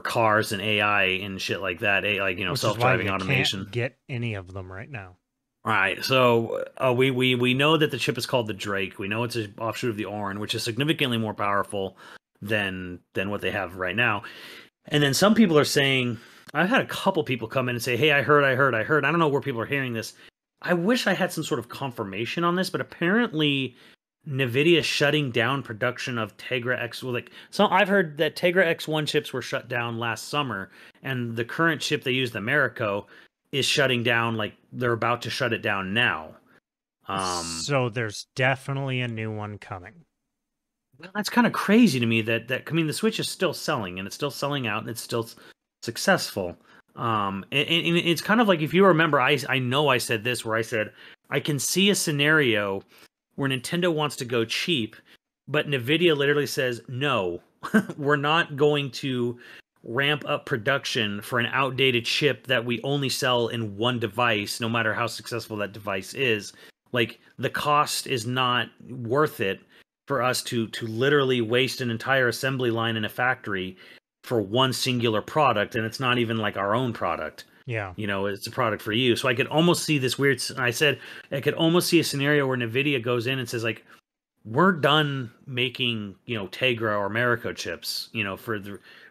cars and AI and shit like that, like, you know, self-driving automation. Can't get any of them right now. Right. So we know that the chip is called the Drake. We know it's an offshoot of the Orin, which is significantly more powerful than what they have right now. And then some people are saying, I've had a couple people come in and say, hey, I heard. I don't know where people are hearing this. I wish I had some sort of confirmation on this, but apparently NVIDIA shutting down production of Tegra X. So I've heard that Tegra X1 chips were shut down last summer, and the current chip they use, the Americo, is shutting down. Like, they're about to shut it down now. So there's definitely a new one coming. Well, that's kind of crazy to me. That I mean, the Switch is still selling, and it's still selling out, and it's still successful. And it's kind of like, if you remember, I know I said this, where I said I can see a scenario where Nintendo wants to go cheap, but NVIDIA literally says, no, we're not going to ramp up production for an outdated chip that we only sell in one device, no matter how successful that device is. Like, the cost is not worth it for us to literally waste an entire assembly line in a factory for one singular product, and it's not even like our own product. Yeah. You know, it's a product for you. So I could almost see this weird, I said, I could almost see a scenario where NVIDIA goes in and says, like, we're done making, you know, Tegra or Americo chips, you know,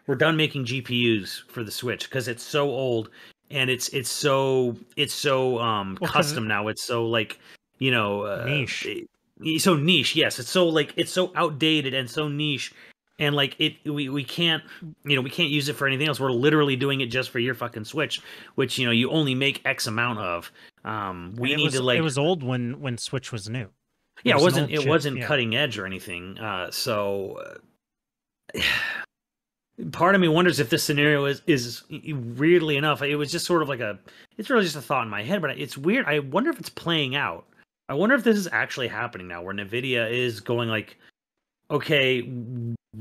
we're done making GPUs for the Switch, because it's so old, and it's so custom now. It's so, like, you know, niche. So niche. Yes. It's so outdated and so niche. And like we can't, you know, we can't use it for anything else. We're literally doing it just for your fucking Switch, which, you know, you only make X amount of. It was old when Switch was new. Yeah, it wasn't cutting edge or anything. So part of me wonders if this scenario is weirdly enough, it was just sort of like it's really just a thought in my head, but it's weird. I wonder if it's playing out. I wonder if this is actually happening now, where Nvidia is going like, okay,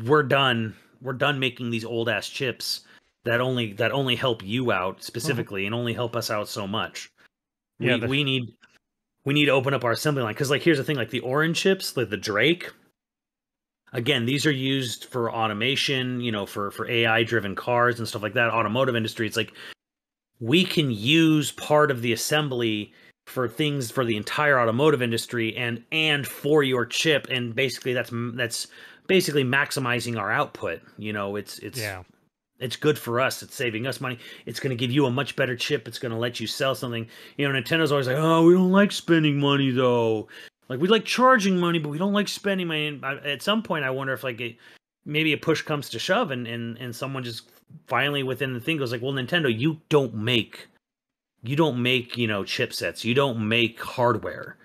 we're done. We're done making these old ass chips that only help you out specifically and only help us out so much. Yeah, We need to open up our assembly line, because like here's the thing, like the orange chips, like the Drake. Again, these are used for automation, for AI driven cars and stuff like that. Automotive industry, it's like we can use part of the assembly for things for the entire automotive industry and for your chip, and basically that's basically maximizing our output. It's good for us. It's saving us money. It's going to give you a much better chip. It's going to let you sell something. Nintendo's always like, oh, we don't like spending money though. Like, we like charging money, but we don't like spending money. And at some point, I wonder if maybe a push comes to shove, and someone just finally within the thing goes like, well, Nintendo, you don't make chipsets. You don't make hardware.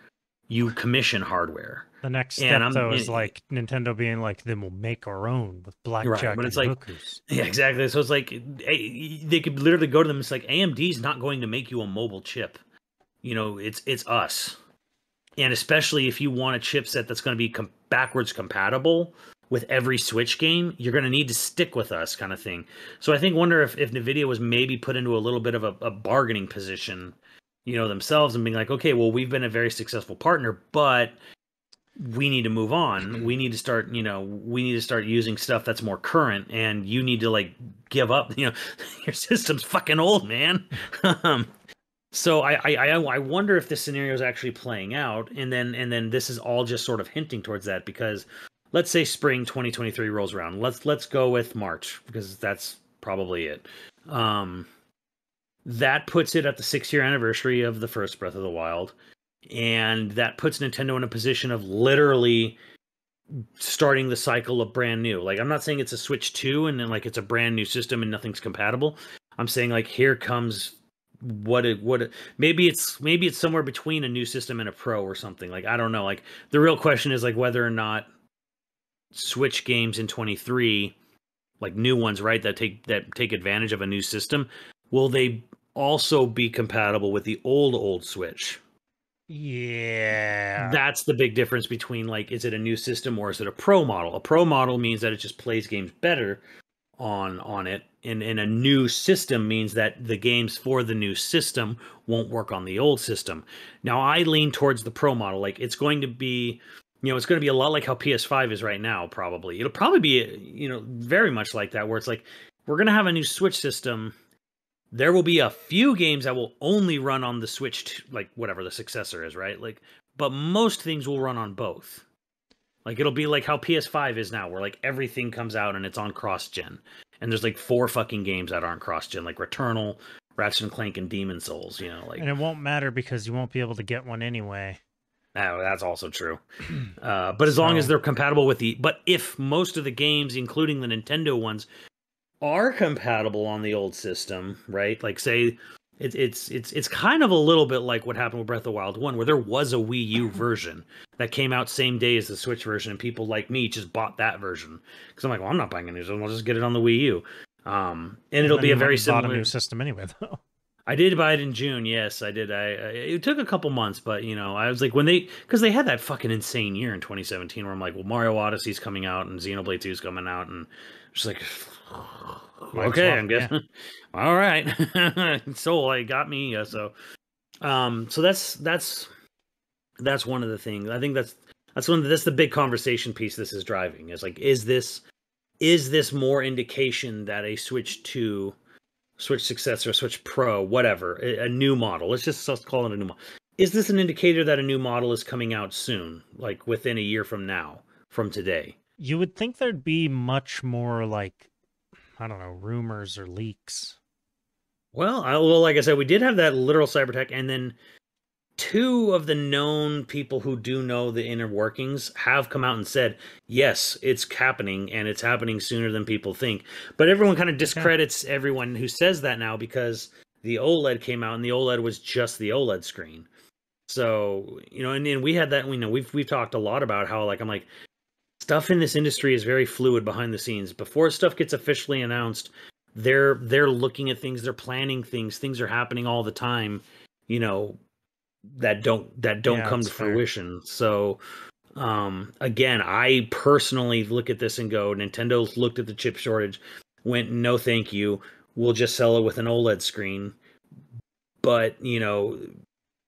You commission hardware. The next step, though, is like Nintendo being like, then we'll make our own with blackjack, right, but it's and hookers. Yeah, exactly. So it's like they could literally go to them. It's like, AMD's not going to make you a mobile chip. It's us. And especially if you want a chipset that's going to be backwards compatible with every Switch game, you're going to need to stick with us, kind of thing. So I wonder if NVIDIA was maybe put into a little bit of a bargaining position, themselves, and being like, okay, well, we've been a very successful partner, but we need to move on. We need to start, using stuff that's more current, and you need to like give up, your system's fucking old, man. So I wonder if this scenario is actually playing out, and then this is all just sort of hinting towards that, because let's say spring 2023 rolls around. Let's go with March, because that's probably it. That puts it at the 6-year anniversary of the first Breath of the Wild, and that puts Nintendo in a position of literally starting the cycle of brand new. Like, I'm not saying it's a Switch 2 and then like it's a brand new system and nothing's compatible. I'm saying like, here comes maybe it's somewhere between a new system and a Pro or something. Like, I don't know. Like, the real question is like whether or not Switch games in 23, like new ones, right, that take advantage of a new system, will they also be compatible with the old Switch? Yeah, that's the big difference between like, is it a new system or is it a Pro model? A Pro model means that it just plays games better on it, and a new system means that the games for the new system won't work on the old system. Now, I lean towards the Pro model. Like, it's going to be, it's going to be a lot like how PS5 is right now. Probably it'll probably be, very much like that, where it's like, we're going to have a new Switch system. There will be a few games that will only run on the Switch, like whatever the successor is, right? Like, but most things will run on both. Like, it'll be like how PS5 is now, where like everything comes out and it's on cross-gen. And there's like 4 fucking games that aren't cross-gen, like Returnal, Ratchet and Clank, and Demon Souls, like. And it won't matter because you won't be able to get one anyway. Oh, that's also true. But as long as they're compatible with but if most of the games, including the Nintendo ones, are compatible on the old system, right? Like, say it's kind of a little bit like what happened with Breath of the Wild 1, where there was a Wii U version that came out same day as the Switch version, and people like me just bought that version because I'm like, well, I'm not buying a new system. I'll just get it on the Wii U. And it'll be a very similar. Bought a new system anyway, though. I did buy it in June. Yes, I did. It took a couple months, but I was like, because they had that fucking insane year in 2017 where I'm like, well, Mario Odyssey's coming out and Xenoblade 2 is coming out, and just like, okay, I'm guessing. Yeah. All right, so it got me. So that's one of the things. I think that's the big conversation piece this is driving. Is like, is this more indication that a Switch 2, Switch successor, Switch Pro, whatever, a new model, let's call it a new model. Is this an indicator that a new model is coming out soon, like within a year from now, from today? You would think there'd be much more like, I don't know, rumors or leaks. Well, like I said, we did have that literal cyber tech, and then 2 of the known people who do know the inner workings have come out and said, yes, it's happening, and it's happening sooner than people think. But everyone kind of discredits everyone who says that now, because the OLED came out, and the OLED was just the OLED screen. So, and we had that, we've talked a lot about how, like, I'm like, stuff in this industry is very fluid behind the scenes. Before stuff gets officially announced, they're looking at things, they're planning things, things are happening all the time, you know, that don't Yeah, come that's to fair. fruition. So again, I personally look at this and go, Nintendo's looked at the chip shortage, went, no thank you, we'll just sell it with an OLED screen. But, you know,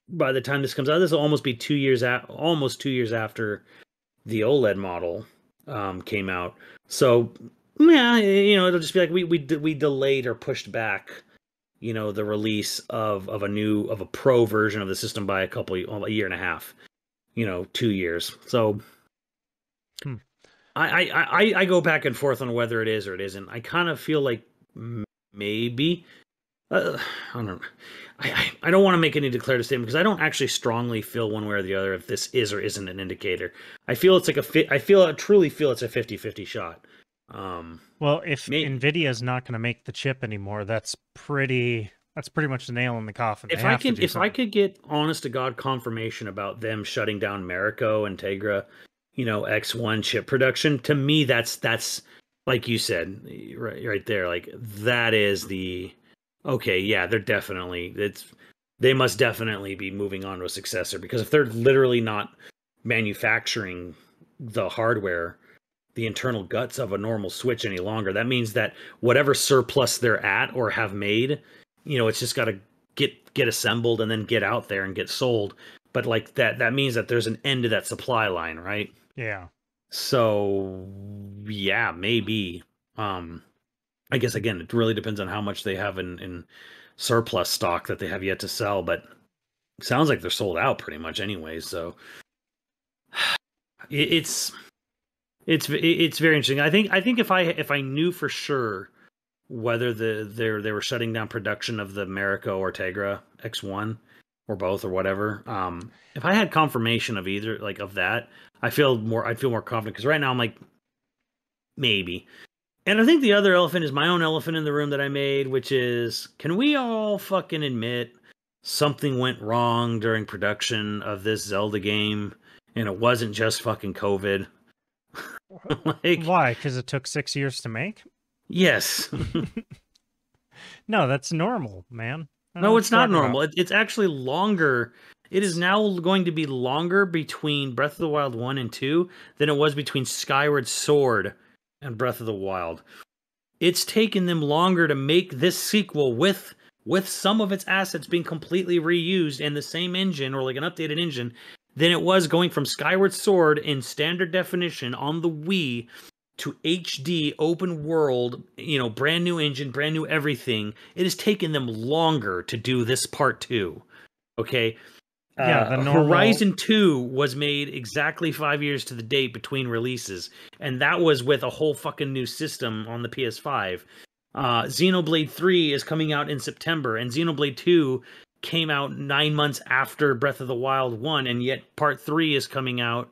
by the time this comes out, this will almost be 2 years almost 2 years after the OLED model came out. So yeah, you know, it'll just be like we delayed or pushed back, you know, the release of a pro version of the system by a year and a half, you know, 2 years. So Hmm. I go back and forth on whether it is or it isn't. I kind of feel like maybe. I don't know. I don't want to make any declarative statement because I don't actually strongly feel one way or the other if this is or isn't an indicator. I feel it's like I truly feel it's a 50-50 shot. Well, if Nvidia's not going to make the chip anymore, that's pretty much the nail in the coffin. They have to do if I something. could get honest to God confirmation about them shutting down Marico and Tegra, you know, X1 chip production, to me that's like you said right there, like that is the okay, yeah, they must definitely be moving on to a successor, because if they're literally not manufacturing the hardware, the internal guts of a normal Switch any longer, that means that whatever surplus they're at or have made, you know, it's just got to get assembled and then get out there and get sold. But like that means that there's an end to that supply line, right? Yeah. So yeah, maybe. I guess again, it really depends on how much they have in surplus stock that they have yet to sell, but it sounds like they're sold out pretty much anyway. So it's very interesting. I think if I knew for sure whether they were shutting down production of the Marico or Tegra X1 or both or whatever, if I had confirmation of either, like of that, I'd feel more confident, because right now I'm like maybe. And I think the other elephant is my own elephant in the room that I made, which is, can we all fucking admit something went wrong during production of this Zelda game, and it wasn't just fucking COVID? Like, Why? Because it took 6 years to make? yes. No, that's normal, man. I don't know No, what it's you're not talking about. normal. It's actually longer. It is now going to be longer between Breath of the Wild 1 and 2 than it was between Skyward Sword and Breath of the Wild. It's taken them longer to make this sequel with some of its assets being completely reused in the same engine, or like an updated engine, than it was going from Skyward Sword in standard definition on the Wii to HD open world, you know, brand new engine, brand new everything. It has taken them longer to do this part 2. Okay. Yeah, the normal Horizon 2 was made exactly 5 years to the date between releases, and that was with a whole fucking new system on the PS5. Xenoblade 3 is coming out in September, and Xenoblade 2 came out 9 months after Breath of the Wild 1, and yet part 3 is coming out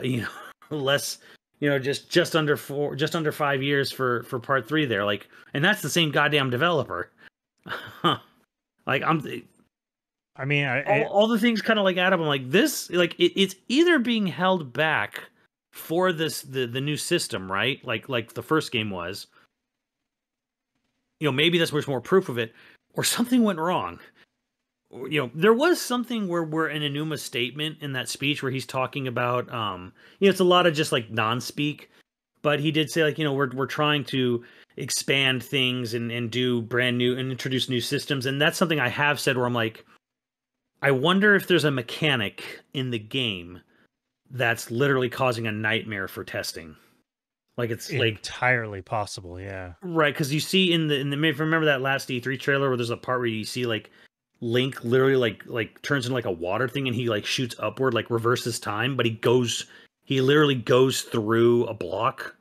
you know, less, you know, just under 5 years for part 3 there, like, and that's the same goddamn developer. Like, I mean, all the things kind of like add up. I'm like, this, like, it's either being held back for the new system, right? Like the first game was. You know, maybe that's much more proof of it, or something went wrong. You know, there was something where an Anuma's statement in that speech where he's talking about, you know, it's a lot of just like non-speak, but he did say, like, you know, we're trying to expand things and do brand new and introduce new systems, and that's something I have said where I'm like, I wonder if there's a mechanic in the game that's literally causing a nightmare for testing. Like, it's like entirely possible, yeah. right, because you see in the if you remember that last E3 trailer where there's a part where you see like Link literally like turns into like a water thing, and he like shoots upward, like reverses time, but he literally goes through a block,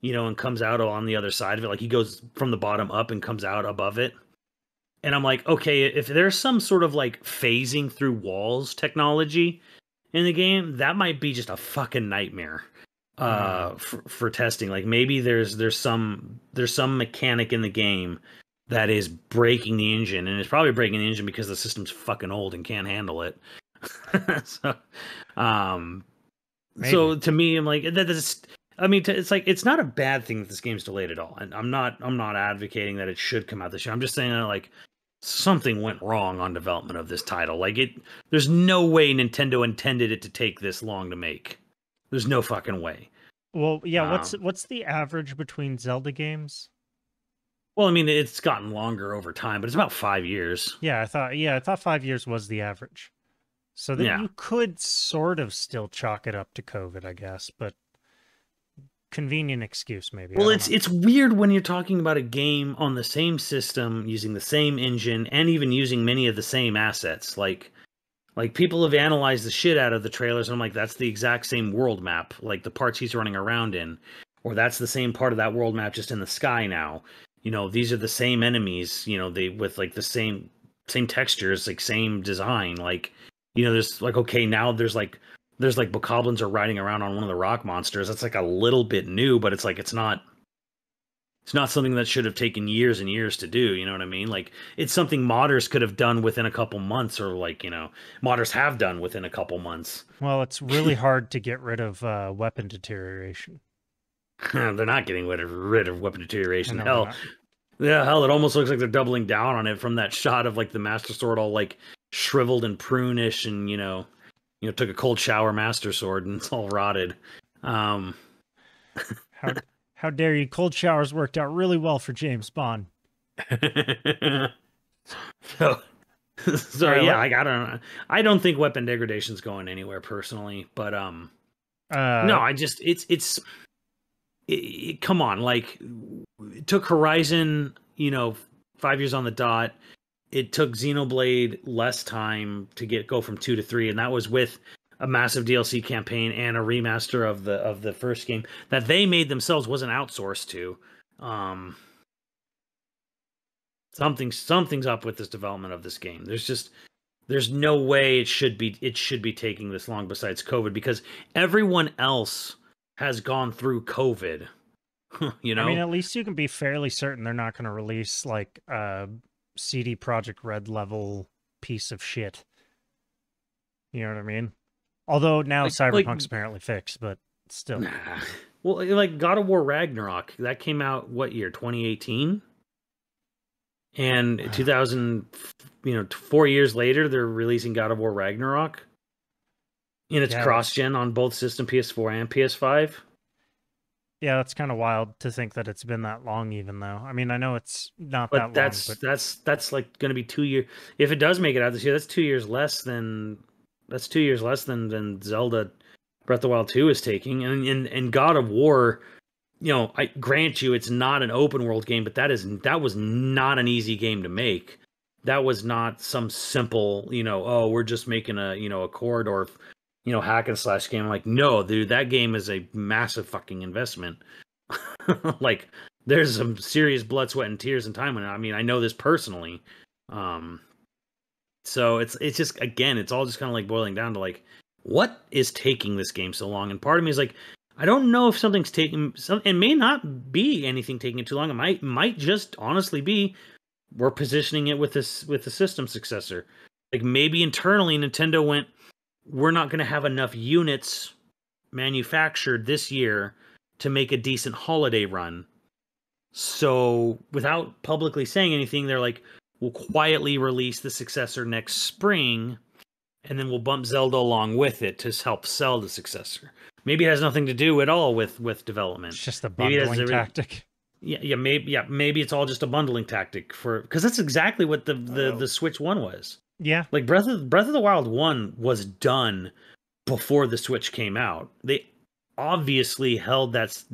you know, and comes out on the other side of it. Like, he goes from the bottom up and comes out above it. And I'm like, okay, if there's some sort of like phasing through walls technology in the game, that might be just a fucking nightmare for testing. Like, maybe there's some mechanic in the game that is breaking the engine, and it's probably breaking the engine because the system's fucking old and can't handle it. So, Maybe. So to me, I'm like, that is. I mean, it's like it's not a bad thing that this game's delayed at all, and I'm not advocating that it should come out this year. I'm just saying that like something went wrong on development of this title. Like there's no way Nintendo intended it to take this long to make. There's no fucking way. Well, yeah. What's the average between Zelda games? Well, I mean, it's gotten longer over time, but it's about 5 years. Yeah, I thought 5 years was the average. So that you could sort of still chalk it up to COVID, I guess, but convenient excuse maybe. Well, it's weird when you're talking about a game on the same system, using the same engine, and even using many of the same assets. Like people have analyzed the shit out of the trailers, and I'm like, that's the exact same world map, like the parts he's running around in, or that's the same part of that world map just in the sky now. You know, these are the same enemies. You know, they with like the same textures, like same design. Like, you know, there's like okay, now there's like bokoblins are riding around on one of the rock monsters. That's like a little bit new, but it's like it's not something that should have taken years and years to do. You know what I mean? Like it's something modders could have done within a couple months, or like, you know, modders have done within a couple months. Well, it's really hard to get rid of weapon deterioration. They're not getting rid of weapon deterioration. Hell, it almost looks like they're doubling down on it from that shot of like the Master Sword all like shriveled and prunish, and you know, took a cold shower Master Sword and it's all rotted. How dare you? Cold showers worked out really well for James Bond. so yeah, I don't think weapon degradation's going anywhere personally, but no, I just come on, like it took Horizon, 5 years on the dot. It took Xenoblade less time to go from 2 to 3, and that was with a massive DLC campaign and a remaster of the first game that they made themselves, wasn't outsourced to. Something's up with this development of this game. There's no way it should be taking this long besides COVID, because everyone else has gone through COVID. You know, I mean, at least you can be fairly certain they're not going to release like CD Projekt Red level piece of shit. You know what I mean? Although now Cyberpunk's apparently fixed, but still. Nah. Well, like God of War Ragnarok, that came out what year? 2018. And 2000, 4 years later, they're releasing God of War Ragnarok. And it's cross-gen on both system, PS4 and PS5. Yeah, that's kind of wild to think that it's been that long, even though. I mean, I know it's not that long. But that's like going to be 2 years. If it does make it out this year, that's 2 years less than Zelda Breath of the Wild 2 is taking. And God of War, I grant you it's not an open world game, but that was not an easy game to make. That was not some simple, we're just making a corridor, hack and slash game. Like, no, dude, that game is a massive fucking investment. Like, there's some serious blood, sweat, and tears and time in it. I mean, I know this personally. So it's just, again, it's all just kind of like boiling down to like, what is taking this game so long? And part of me is like, I don't know if something's taking it may not be anything taking it too long. It might just honestly be we're positioning it with the system successor. Like maybe internally Nintendo went, we're not going to have enough units manufactured this year to make a decent holiday run. So without publicly saying anything, they're like, we'll quietly release the successor next spring, and then we'll bump Zelda along with it to help sell the successor. Maybe it has nothing to do at all with development. It's just a bundling tactic. Maybe it's all just a bundling tactic because that's exactly what the Switch 1 was. Yeah. Like Breath of the Wild 1 was done before the Switch came out. They obviously held that's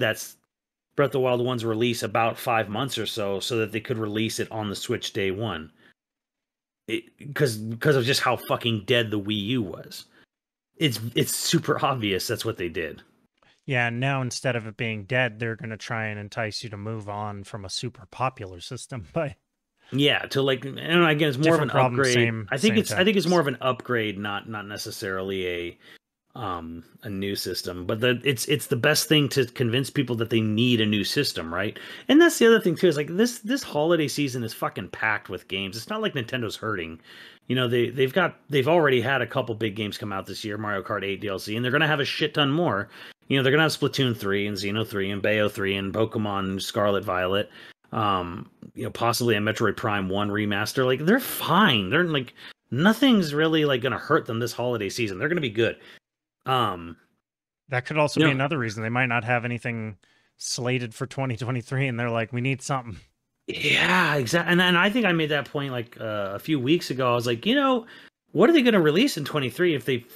Breath of the Wild 1's release about 5 months or so that they could release it on the Switch day one. Because of just how fucking dead the Wii U was. It's super obvious that's what they did. Yeah, and now instead of it being dead, they're going to try and entice you to move on from a super popular system by to like, and again, it's more of an upgrade. I think it's more of an upgrade, not necessarily a new system. But it's the best thing to convince people that they need a new system, right? And that's the other thing too, is like this holiday season is fucking packed with games. It's not like Nintendo's hurting. You know, they've already had a couple big games come out this year, Mario Kart 8 DLC, and they're gonna have a shit ton more. You know, they're gonna have Splatoon 3 and Xeno 3 and Bayo 3 and Pokemon Scarlet Violet. You know, possibly a Metroid Prime 1 remaster. Like, they're fine. They're like, nothing's really like gonna hurt them this holiday season. They're gonna be good. That could also be another reason they might not have anything slated for 2023, and they're like, we need something. Yeah, exactly. And I think I made that point like a few weeks ago. I was like, you know, what are they going to release in 23 if they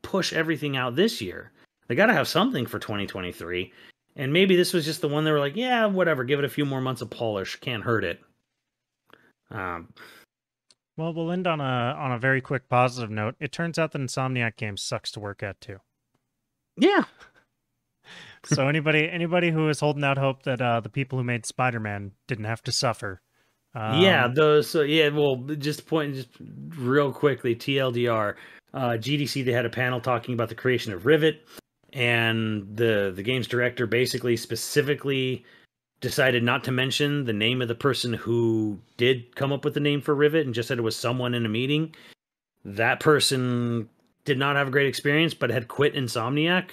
push everything out this year? They got to have something for 2023. And maybe this was just the one they were like, yeah, whatever, give it a few more months of polish, can't hurt it. Well, we'll end on a very quick positive note. It turns out that Insomniac Games sucks to work at too. Yeah. So anybody who is holding out hope that the people who made Spider-Man didn't have to suffer. Yeah, well, just real quickly, TLDR, GDC, they had a panel talking about the creation of Rivet, and the game's director basically specifically decided not to mention the name of the person who did come up with the name for Rivet and just said it was someone in a meeting. That person did not have a great experience, but had quit Insomniac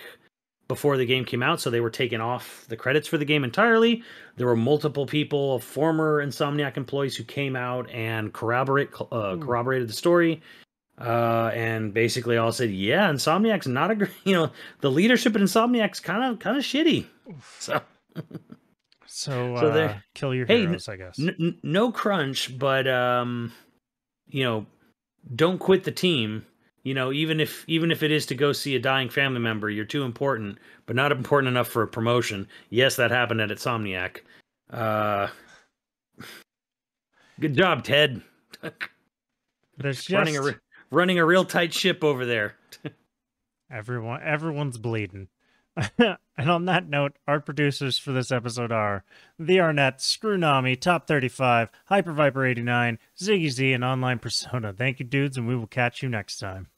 before the game came out, so they were taken off the credits for the game entirely. There were multiple people, former Insomniac employees, who came out and corroborated the story, and basically all said, yeah, Insomniac's not a great, you know, the leadership at Insomniac's kind of shitty. So kill your heroes, I guess. No crunch, but you know, don't quit the team. You know, even if it is to go see a dying family member, you're too important, but not important enough for a promotion. Yes, that happened at Insomniac. Good job, Ted. There's just running a real tight ship over there. Everyone's bleeding. And on that note, our producers for this episode are The Arnett, Screwnami, Top 35, Hyper Viper 89, Ziggy Z, and Online Persona. Thank you, dudes, and we will catch you next time.